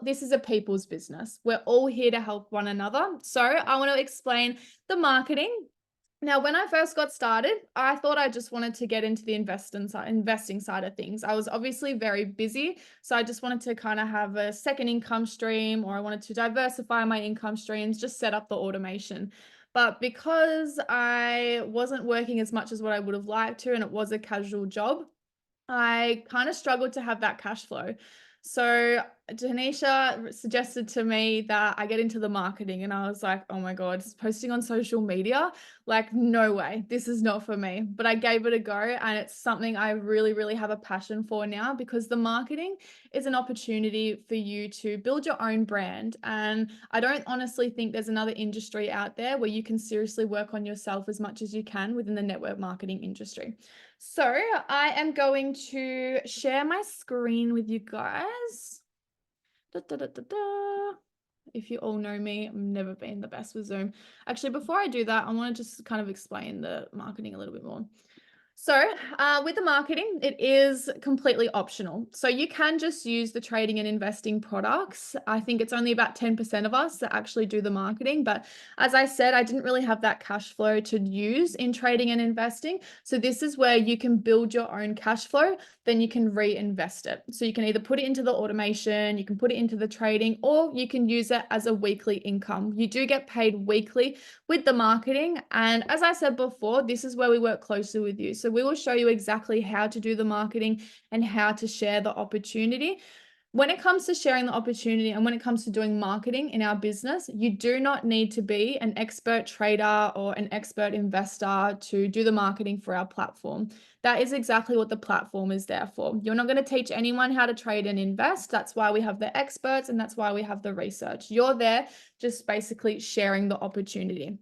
This is a people's business. We're all here to help one another. So I want to explain the marketing. Now, when I first got started, I thought I just wanted to get into the investing side of things. I was obviously very busy, so I just wanted to kind of have a second income stream, or I wanted to diversify my income streams, just set up the automation. But because I wasn't working as much as what I would have liked to, and it was a casual job, I kind of struggled to have that cash flow. So Tanisha suggested to me that I get into the marketing, and I was like, oh my God, posting on social media, like, no way, this is not for me. But I gave it a go, and it's something I really, really have a passion for now, because the marketing is an opportunity for you to build your own brand. And I don't honestly think there's another industry out there where you can seriously work on yourself as much as you can within the network marketing industry. So I am going to share my screen with you guys. If you all know me, I've never been the best with Zoom. Actually, before I do that, I want to just kind of explain the marketing a little bit more. So with the marketing, it is completely optional. So you can just use the trading and investing products. I think it's only about 10% of us that actually do the marketing. But as I said, I didn't really have that cash flow to use in trading and investing. So this is where you can build your own cash flow, then you can reinvest it. So you can either put it into the automation, you can put it into the trading, or you can use it as a weekly income. You do get paid weekly with the marketing. And as I said before, this is where we work closely with you. So we will show you exactly how to do the marketing and how to share the opportunity. When it comes to sharing the opportunity and when it comes to doing marketing in our business, you do not need to be an expert trader or an expert investor to do the marketing for our platform. That is exactly what the platform is there for. You're not going to teach anyone how to trade and invest. That's why we have the experts, and that's why we have the research. You're there just basically sharing the opportunity.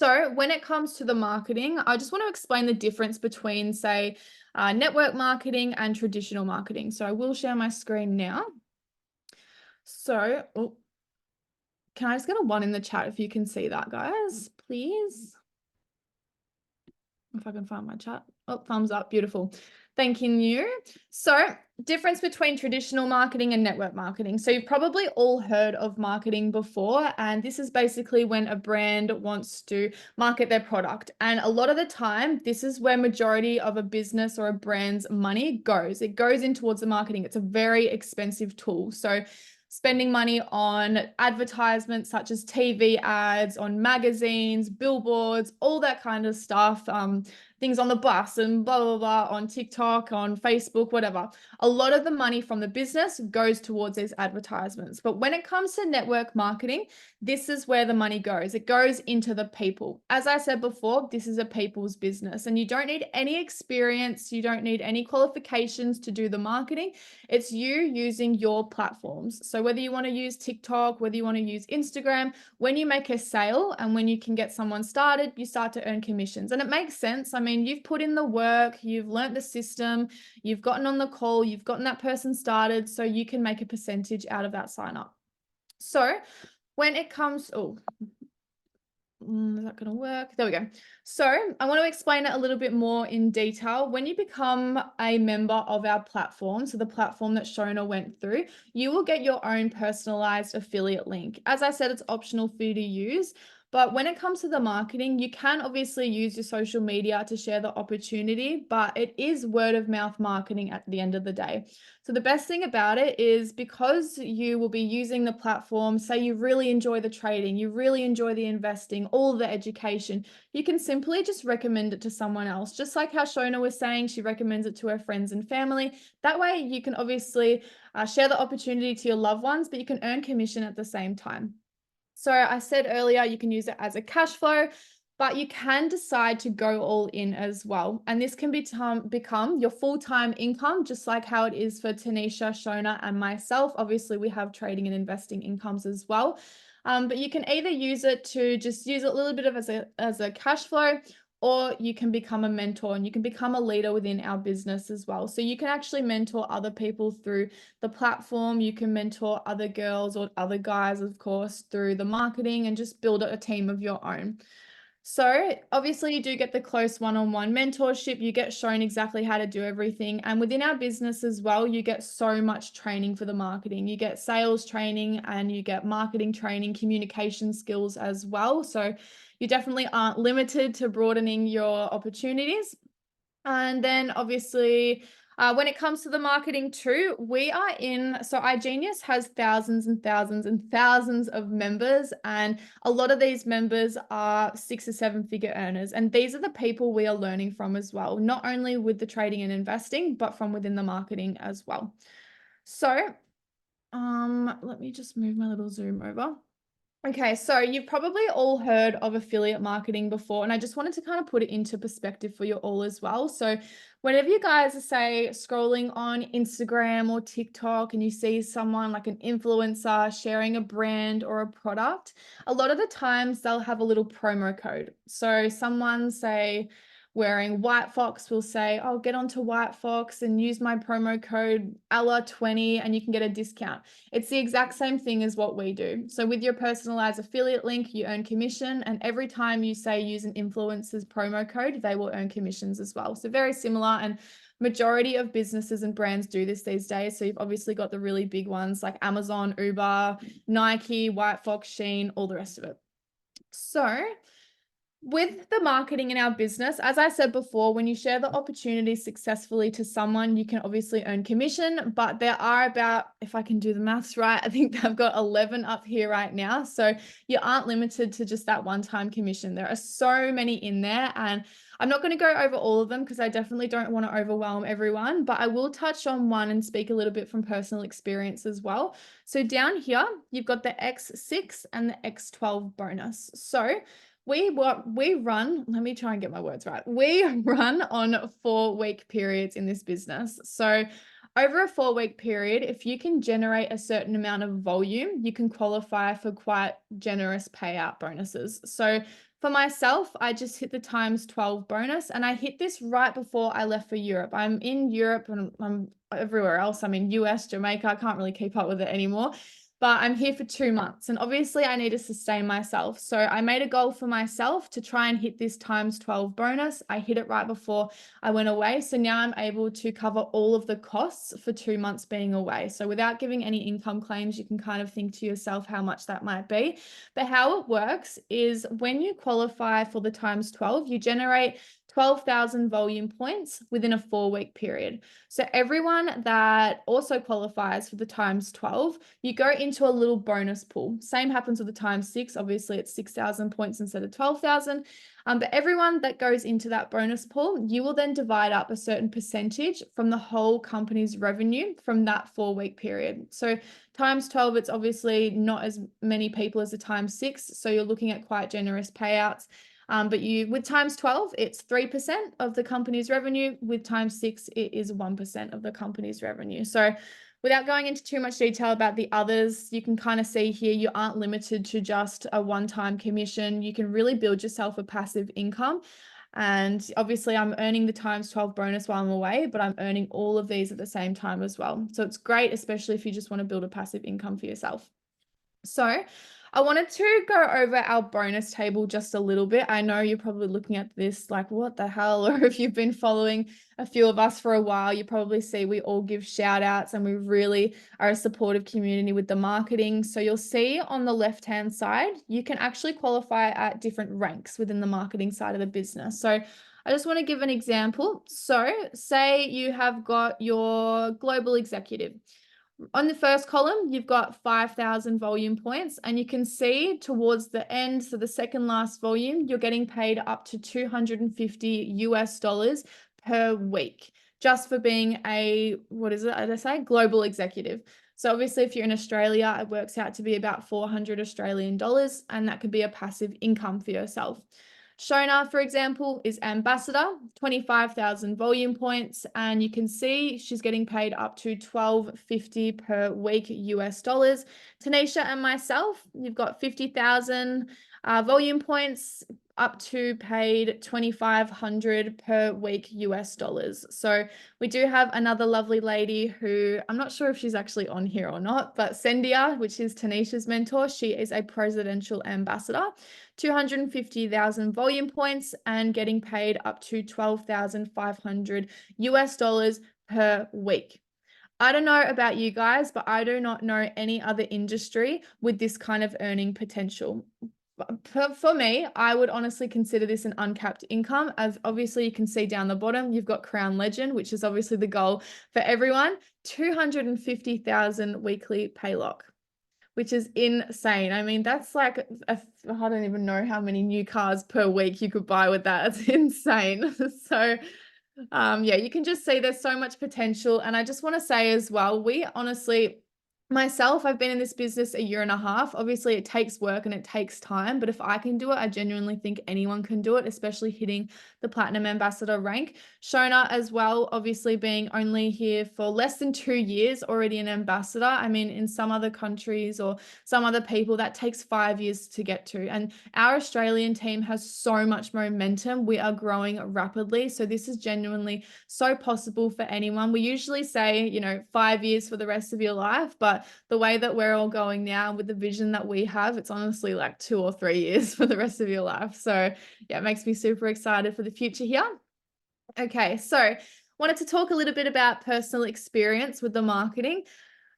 So when it comes to the marketing, I just want to explain the difference between, say, network marketing and traditional marketing. So I will share my screen now. So, can I just get a 1 in the chat if you can see that, guys, please? If I can find my chat. Oh, thumbs up. Beautiful. Thanking you. So difference between traditional marketing and network marketing. So you've probably all heard of marketing before, and this is basically when a brand wants to market their product. And a lot of the time, this is where majority of a business or a brand's money goes. It goes in towards the marketing. It's a very expensive tool. So spending money on advertisements such as TV ads, on magazines, billboards, all that kind of stuff, things on the bus and blah, blah, blah, on TikTok, on Facebook, whatever. A lot of the money from the business goes towards these advertisements. But when it comes to network marketing, this is where the money goes. It goes into the people. As I said before, this is a people's business, and you don't need any experience. You don't need any qualifications to do the marketing. It's you using your platforms. So whether you want to use TikTok, whether you want to use Instagram, when you make a sale and when you can get someone started, you start to earn commissions. And it makes sense. I mean, you've put in the work, you've learnt the system, you've gotten on the call, you've gotten that person started, so you can make a percentage out of that sign up. So when it comes, is that going to work? There we go. So I want to explain it a little bit more in detail. When you become a member of our platform, so the platform that Shona went through, you will get your own personalized affiliate link. As I said, it's optional for you to use. But when it comes to the marketing, you can obviously use your social media to share the opportunity, but it is word of mouth marketing at the end of the day. So the best thing about it is because you will be using the platform, say you really enjoy the trading, you really enjoy the investing, all the education, you can simply just recommend it to someone else. Just like how Shona was saying, she recommends it to her friends and family. That way you can obviously share the opportunity to your loved ones, but you can earn commission at the same time. So I said earlier, you can use it as a cash flow, but you can decide to go all in as well. And this can become your full-time income, just like how it is for Tanisha, Shona, and myself. Obviously, we have trading and investing incomes as well. But you can either use it to just use it a little bit of as a cash flow, or you can become a mentor and you can become a leader within our business as well. So you can actually mentor other people through the platform. You can mentor other girls or other guys, of course, through the marketing and just build a team of your own. So obviously you do get the close one-on-one mentorship. You get shown exactly how to do everything. And within our business as well, you get so much training for the marketing. You get sales training and you get marketing training, communication skills as well. So you definitely aren't limited to broadening your opportunities. And then obviously, when it comes to the marketing too, so iGenius has thousands and thousands and thousands of members, and a lot of these members are 6 or 7 figure earners. And these are the people we are learning from as well, not only with the trading and investing, but from within the marketing as well. So let me just move my little Zoom over. Okay, so you've probably all heard of affiliate marketing before, and I just wanted to kind of put it into perspective for you all as well. So whenever you guys are, say, scrolling on Instagram or TikTok and you see someone like an influencer sharing a brand or a product, a lot of the times they'll have a little promo code. So someone, say, wearing White Fox will say, oh, get onto White Fox and use my promo code Ella20 and you can get a discount. It's the exact same thing as what we do. So with your personalized affiliate link, you earn commission. And every time you say use an influencer's promo code, they will earn commissions as well. So very similar, and majority of businesses and brands do this these days. So you've obviously got the really big ones like Amazon, Uber, Nike, White Fox, Shein, all the rest of it. So with the marketing in our business, as I said before, when you share the opportunity successfully to someone, you can obviously earn commission, but there are about, if I can do the maths right, I think I've got 11 up here right now. So you aren't limited to just that one-time commission. There are so many in there, and I'm not going to go over all of them because I definitely don't want to overwhelm everyone, but I will touch on one and speak a little bit from personal experience as well. So down here, you've got the X6 and the X12 bonus. So we run, let me try and get my words right. We run on 4-week periods in this business. So over a 4-week period, if you can generate a certain amount of volume, you can qualify for quite generous payout bonuses. So for myself, I just hit the ×12 bonus, and I hit this right before I left for Europe. I'm in Europe and I'm everywhere else. I'm in US, Jamaica. I can't really keep up with it anymore. But I'm here for 2 months, and obviously I need to sustain myself. So I made a goal for myself to try and hit this ×12 bonus. I hit it right before I went away. So now I'm able to cover all of the costs for 2 months being away. So without giving any income claims, you can kind of think to yourself how much that might be. But how it works is when you qualify for the ×12, you generate 12,000 volume points within a 4-week period. So everyone that also qualifies for the times 12, you go into a little bonus pool. Same happens with the times 6. Obviously, it's 6,000 points instead of 12,000. But everyone that goes into that bonus pool, you will then divide up a certain percentage from the whole company's revenue from that 4-week period. So times 12, it's obviously not as many people as the times 6. So you're looking at quite generous payouts. But with times 12, it's 3% of the company's revenue. With times 6, it is 1% of the company's revenue. So without going into too much detail about the others, you can kind of see here you aren't limited to just a one-time commission. You can really build yourself a passive income. And obviously I'm earning the times 12 bonus while I'm away, but I'm earning all of these at the same time as well. So it's great, especially if you just want to build a passive income for yourself. So I wanted to go over our bonus table just a little bit. I know you're probably looking at this like, what the hell? Or if you've been following a few of us for a while, you probably see we all give shout outs and we really are a supportive community with the marketing. So you'll see on the left-hand side, you can actually qualify at different ranks within the marketing side of the business. So I just want to give an example. So say you have got your global executive. On the first column, you've got 5,000 volume points, and you can see towards the end, so the second last volume, you're getting paid up to $250 per week just for being a, what is it, did I say, global executive. So obviously if you're in Australia, it works out to be about 400 Australian dollars, and that could be a passive income for yourself. Shona, for example, is ambassador, 25,000 volume points, and you can see she's getting paid up to $12.50 per week US dollars. Tanisha and myself, you've got 50,000 volume points, up to paid 2,500 per week US dollars. So we do have another lovely lady who I'm not sure if she's actually on here or not, but Sendia, which is Tanisha's mentor, she is a presidential ambassador, 250,000 volume points and getting paid up to 12,500 US dollars per week. I don't know about you guys, but I do not know any other industry with this kind of earning potential. For me, I would honestly consider this an uncapped income, as obviously you can see down the bottom, you've got Crown Legend, which is obviously the goal for everyone, 250,000 weekly pay lock, which is insane. I mean, that's like, I don't even know how many new cars per week you could buy with that. It's insane. So yeah, you can just see there's so much potential. And I just want to say as well, we honestly, myself, I've been in this business 1.5 years. Obviously, it takes work and it takes time, but if I can do it, I genuinely think anyone can do it, especially hitting the Platinum Ambassador rank. Shona as well, obviously being only here for less than 2 years, already an ambassador. I mean, in some other countries or some other people, that takes 5 years to get to. And our Australian team has so much momentum. We are growing rapidly. So this is genuinely so possible for anyone. We usually say, 5 years for the rest of your life, but the way that we're all going now with the vision that we have, it's honestly like 2 or 3 years for the rest of your life. So yeah, it makes me super excited for the future here. Okay, so wanted to talk a little bit about personal experience with the marketing.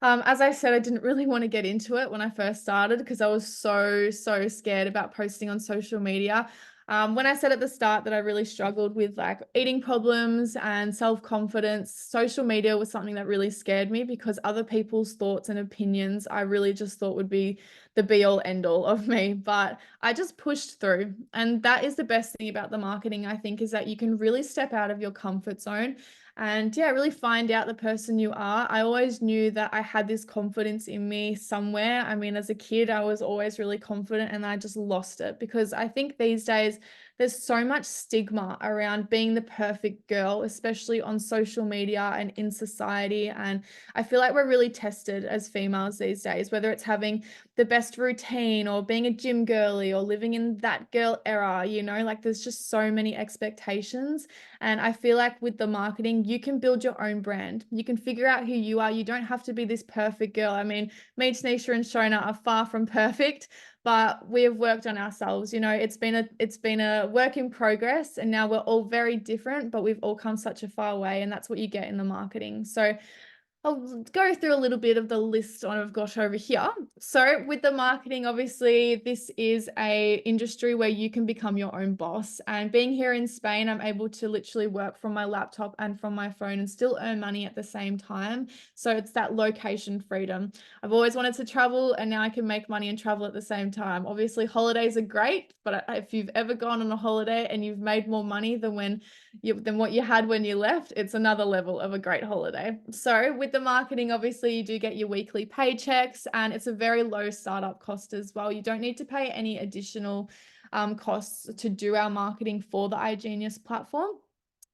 As I said, I didn't really want to get into it when I first started because I was so scared about posting on social media. When I said at the start that I really struggled with like eating problems and self-confidence, social media was something that really scared me because other people's thoughts and opinions I really just thought would be the be all end all of me, but I just pushed through. And that is the best thing about the marketing, I think, is that you can really step out of your comfort zone and yeah, really find out the person you are. I always knew that I had this confidence in me somewhere. I mean, as a kid, I was always really confident and I just lost it because I think these days there's so much stigma around being the perfect girl, especially on social media and in society. And I feel like we're really tested as females these days, whether it's having the best routine or being a gym girly or living in that girl era, like there's just so many expectations. And I feel like with the marketing, you can build your own brand. You can figure out who you are. You don't have to be this perfect girl. I mean, me, Tanisha, and Shona are far from perfect, but we have worked on ourselves. It's been a work in progress, and now we're all very different, but we've all come such a far way, and that's what you get in the marketing. So I'll go through a little bit of the list I've got over here. So with the marketing, obviously this is a industry where you can become your own boss. And being here in Spain, I'm able to literally work from my laptop and from my phone and still earn money at the same time. So it's that location freedom. I've always wanted to travel, and now I can make money and travel at the same time. Obviously holidays are great, but if you've ever gone on a holiday and you've made more money than what you had when you left, it's another level of a great holiday. So with the marketing, obviously you do get your weekly paychecks, and it's a very low startup cost as well. You don't need to pay any additional costs to do our marketing for the iGenius platform.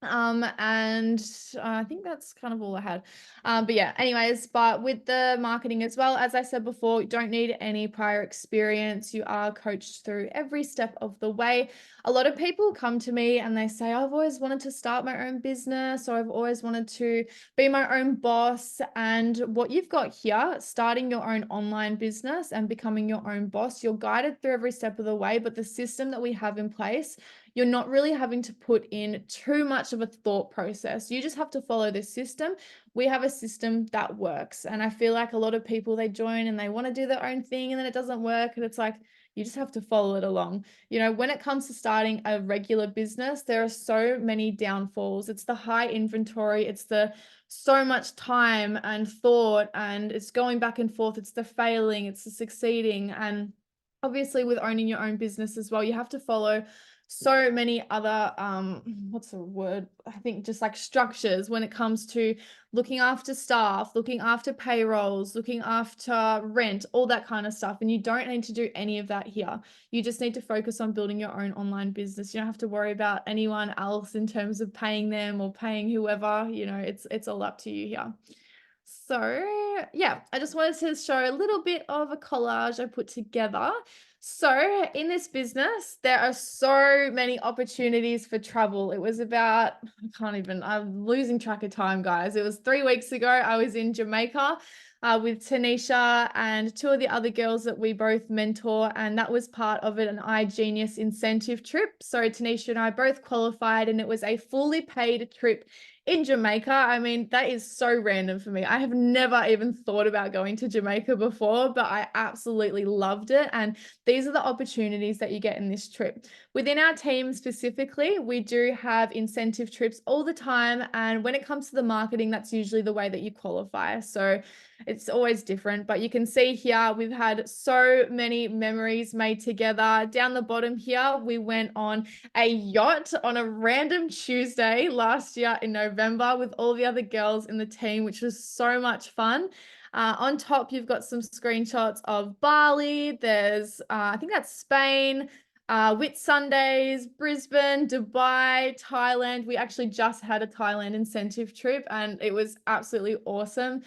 And I think that's kind of all I had. But yeah, anyways, but with the marketing as well, as I said before, you don't need any prior experience. You are coached through every step of the way. A lot of people come to me and they say, I've always wanted to start my own business, or I've always wanted to be my own boss. And what you've got here, starting your own online business and becoming your own boss, you're guided through every step of the way, but the system that we have in place, you're not really having to put in too much of a thought process. You just have to follow this system. We have a system that works. And I feel like a lot of people, they join and they want to do their own thing and then it doesn't work. And it's like, you just have to follow it along. You know, when it comes to starting a regular business, there are so many downfalls. It's the high inventory. It's the so much time and thought, and it's going back and forth. It's the failing, it's the succeeding. And obviously with owning your own business as well, you have to follow so many other what's the word, I think just like structures when it comes to looking after staff, looking after payrolls, looking after rent, all that kind of stuff. And you don't need to do any of that here. You just need to focus on building your own online business. You don't have to worry about anyone else in terms of paying them or paying whoever. You know, it's all up to you here. So yeah, I just wanted to show a little bit of a collage I put together. So in this business, there are so many opportunities for travel. It was about, I'm losing track of time, guys. It was 3 weeks ago. I was in Jamaica with Tanisha and 2 of the other girls that we both mentor, and that was part of it, an iGenius incentive trip. So Tanisha and I both qualified, and it was a fully paid trip in Jamaica. I mean, that is so random for me. I have never even thought about going to Jamaica before, but I absolutely loved it. And these are the opportunities that you get in this trip. Within our team specifically, we do have incentive trips all the time. And when it comes to the marketing, that's usually the way that you qualify. So it's always different, but you can see here, we've had so many memories made together. Down the bottom here, we went on a yacht on a random Tuesday last year in November with all the other girls in the team, which was so much fun. On top, you've got some screenshots of Bali. There's, I think that's Spain, Whitsundays, Brisbane, Dubai, Thailand. We actually just had a Thailand incentive trip and it was absolutely awesome.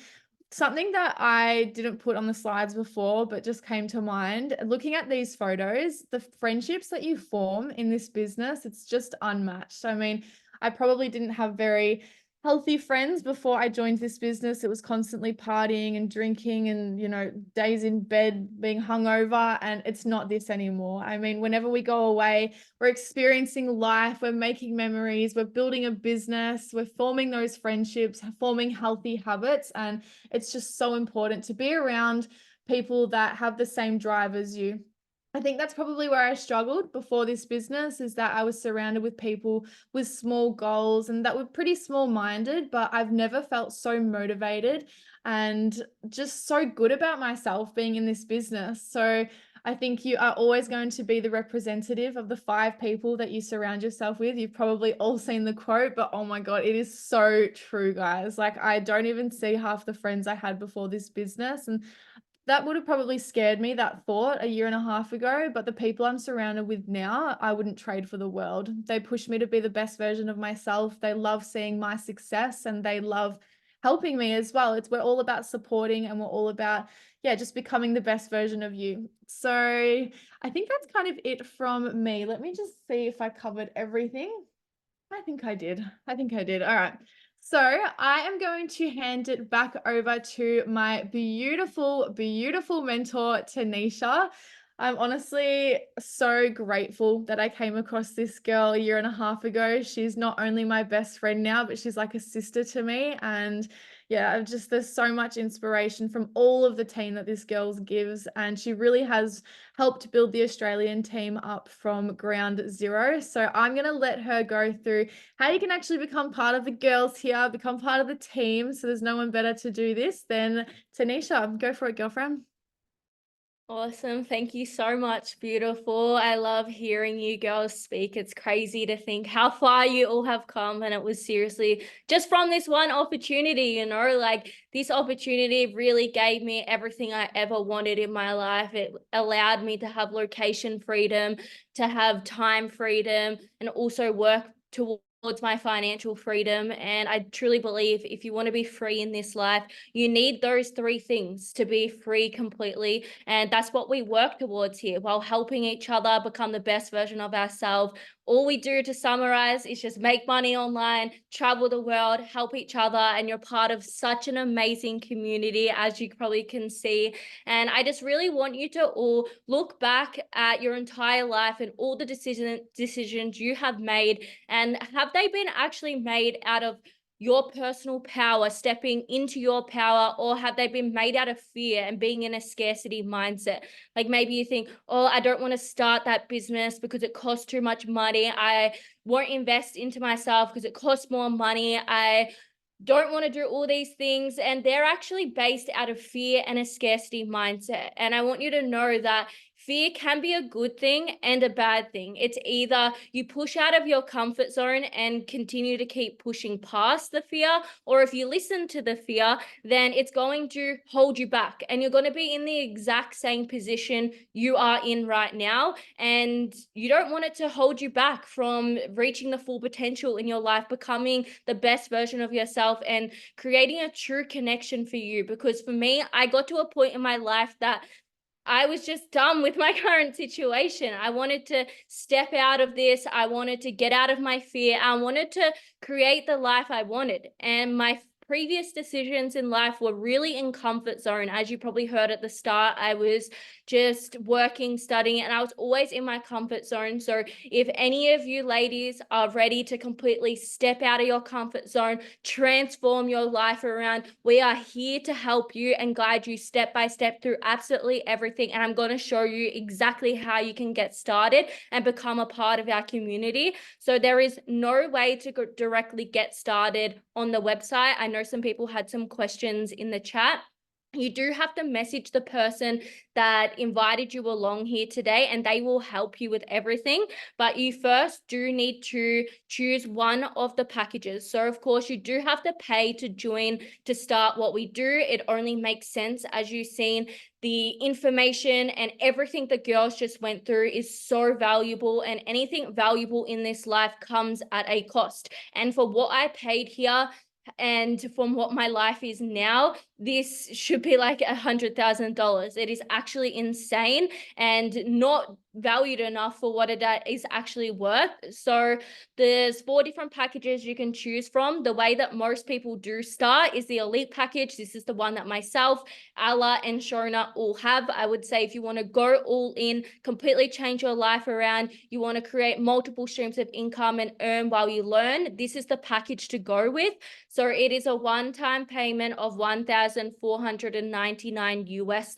Something that I didn't put on the slides before, but just came to mind, looking at these photos, the friendships that you form in this business, it's just unmatched. I mean, I probably didn't have very healthy friends before I joined this business. It was constantly partying and drinking and, you know, days in bed being hungover, and it's not this anymore. I mean, whenever we go away, we're experiencing life, we're making memories, we're building a business, we're forming those friendships, forming healthy habits, and it's just so important to be around people that have the same drive as you. I think that's probably where I struggled before this business, is that I was surrounded with people with small goals and that were pretty small-minded, but I've never felt so motivated and just so good about myself being in this business. So I think you are always going to be the representative of the 5 people that you surround yourself with. You've probably all seen the quote, but oh my God, it is so true, guys. Like, I don't even see half the friends I had before this business, and that would have probably scared me, that thought, a year and a half ago. But the people I'm surrounded with now, I wouldn't trade for the world. They push me to be the best version of myself. They love seeing my success and they love helping me as well. We're all about supporting, and we're all about, yeah, just becoming the best version of you. So I think that's kind of it from me. Let me just see if I covered everything. I think I did. All right. So I am going to hand it back over to my beautiful, beautiful mentor, Tanisha. I'm honestly so grateful that I came across this girl a year and a half ago. She's not only my best friend now, but she's like a sister to me. And yeah, there's so much inspiration from all of the team that this girls gives, and she really has helped build the Australian team up from ground zero. So I'm going to let her go through how you can actually become part of the girls here, become part of the team. So there's no one better to do this than Tanisha. Go for it, girlfriend. Awesome. Thank you so much. Beautiful. I love hearing you girls speak. It's crazy to think how far you all have come. And it was seriously just from this one opportunity, you know, like this opportunity really gave me everything I ever wanted in my life. It allowed me to have location freedom, to have time freedom, and also work towards my financial freedom. And I truly believe if you want to be free in this life, you need those three things to be free completely. And that's what we work towards here, while helping each other become the best version of ourselves. All we do, to summarize, is just make money online, travel the world, help each other, and you're part of such an amazing community, as you probably can see. And I just really want you to all look back at your entire life and all the decisions you have made, and have they been actually made out of your personal power, stepping into your power, or have they been made out of fear and being in a scarcity mindset? Like maybe you think, oh, I don't want to start that business because it costs too much money. I won't invest into myself because it costs more money. I don't want to do all these things, and they're actually based out of fear and a scarcity mindset. And I want you to know that fear can be a good thing and a bad thing. It's either you push out of your comfort zone and continue to keep pushing past the fear, or if you listen to the fear, then it's going to hold you back, and you're going to be in the exact same position you are in right now. And you don't want it to hold you back from reaching the full potential in your life, becoming the best version of yourself, and creating a true connection for you. Because for me, I got to a point in my life that I was just done with my current situation. I wanted to step out of this. I wanted to get out of my fear. I wanted to create the life I wanted. And my previous decisions in life were really in comfort zone. As you probably heard at the start, I was just working, studying, and I was always in my comfort zone. So if any of you ladies are ready to completely step out of your comfort zone, transform your life around, we are here to help you and guide you step by step through absolutely everything. And I'm going to show you exactly how you can get started and become a part of our community. So there is no way to directly get started on the website. I know some people had some questions in the chat. You do have to message the person that invited you along here today, and they will help you with everything. But you first do need to choose one of the packages. So of course you do have to pay to join to start what we do. It only makes sense, as you've seen, the information and everything the girls just went through is so valuable, and anything valuable in this life comes at a cost. And for what I paid here, and from what my life is now, this should be like $100,000. It is actually insane and not valued enough for what it is actually worth. So there's 4 different packages you can choose from. The way that most people do start is the elite package. This is the one that myself, Alla, and Shona all have. I would say if you want to go all in, completely change your life around, you want to create multiple streams of income and earn while you learn, this is the package to go with. So it is a one-time payment of $1,499 US,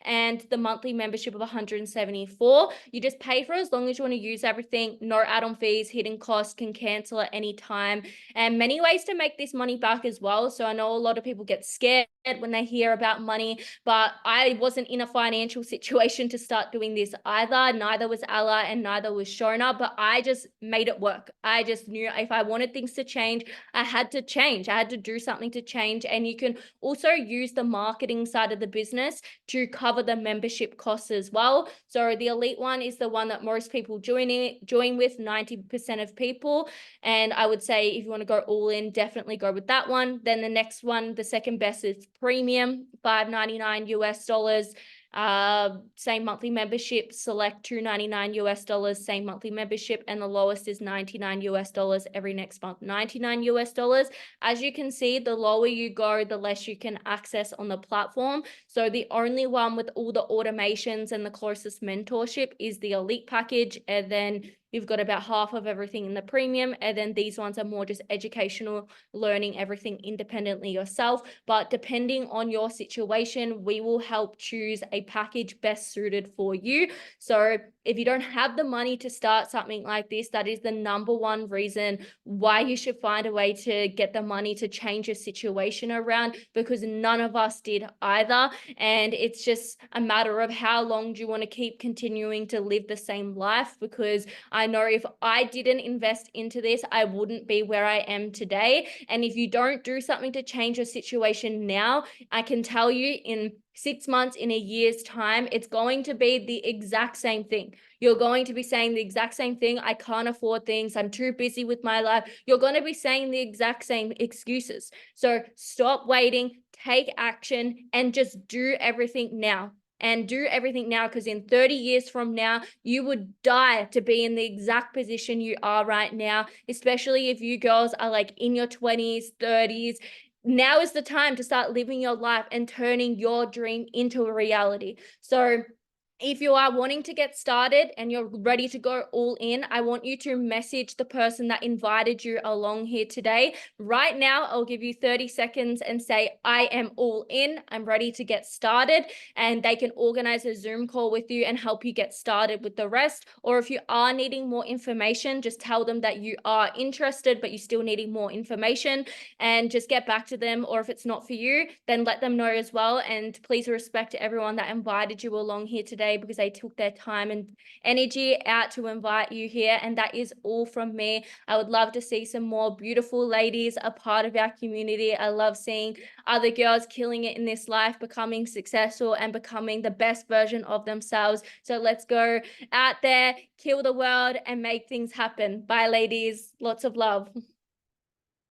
and the monthly membership of $174. You just pay for as long as you want to use everything. No add-on fees, hidden costs, can cancel at any time, and many ways to make this money back as well. So I know a lot of people get scared when they hear about money, but I wasn't in a financial situation to start doing this either. Neither was Alla and neither was Shona, but I just made it work. I just knew if I wanted things to change, I had to change. I had to do something to change. And you can also use the marketing side of the business to cover the membership costs as well. So the elite one is the one that most people join with, 90% of people. And I would say if you want to go all in, definitely go with that one. Then the next one, the second best, is premium, $599 US. Same monthly membership. Select $299 US, same monthly membership, and the lowest is $99 US every next month. $99 US. As you can see, the lower you go, the less you can access on the platform. So the only one with all the automations and the closest mentorship is the elite package, and then you've got about half of everything in the premium. And then these ones are more just educational, learning everything independently yourself. But depending on your situation, we will help choose a package best suited for you. So if you don't have the money to start something like this, that is the number one reason why you should find a way to get the money to change your situation around, because none of us did either. And it's just a matter of how long do you want to keep continuing to live the same life? Because I know if I didn't invest into this, I wouldn't be where I am today. And if you don't do something to change your situation now, I can tell you in 6 months, in a year's time, it's going to be the exact same thing. You're going to be saying the exact same thing. I can't afford things. I'm too busy with my life. You're going to be saying the exact same excuses. So stop waiting, take action, and just do everything now. And do everything now, because in 30 years from now, you would die to be in the exact position you are right now, especially if you girls are like in your 20s, 30s. Now is the time to start living your life and turning your dream into a reality. So if you are wanting to get started and you're ready to go all in, I want you to message the person that invited you along here today. Right now, I'll give you 30 seconds and say, I am all in. I'm ready to get started. And they can organize a Zoom call with you and help you get started with the rest. Or if you are needing more information, just tell them that you are interested, but you're still needing more information, and just get back to them. Or if it's not for you, then let them know as well. And please respect everyone that invited you along here today, because they took their time and energy out to invite you here. And that is all from me. I would love to see some more beautiful ladies a part of our community. I love seeing other girls killing it in this life, becoming successful and becoming the best version of themselves. So let's go out there, kill the world, and make things happen. Bye, ladies. Lots of love.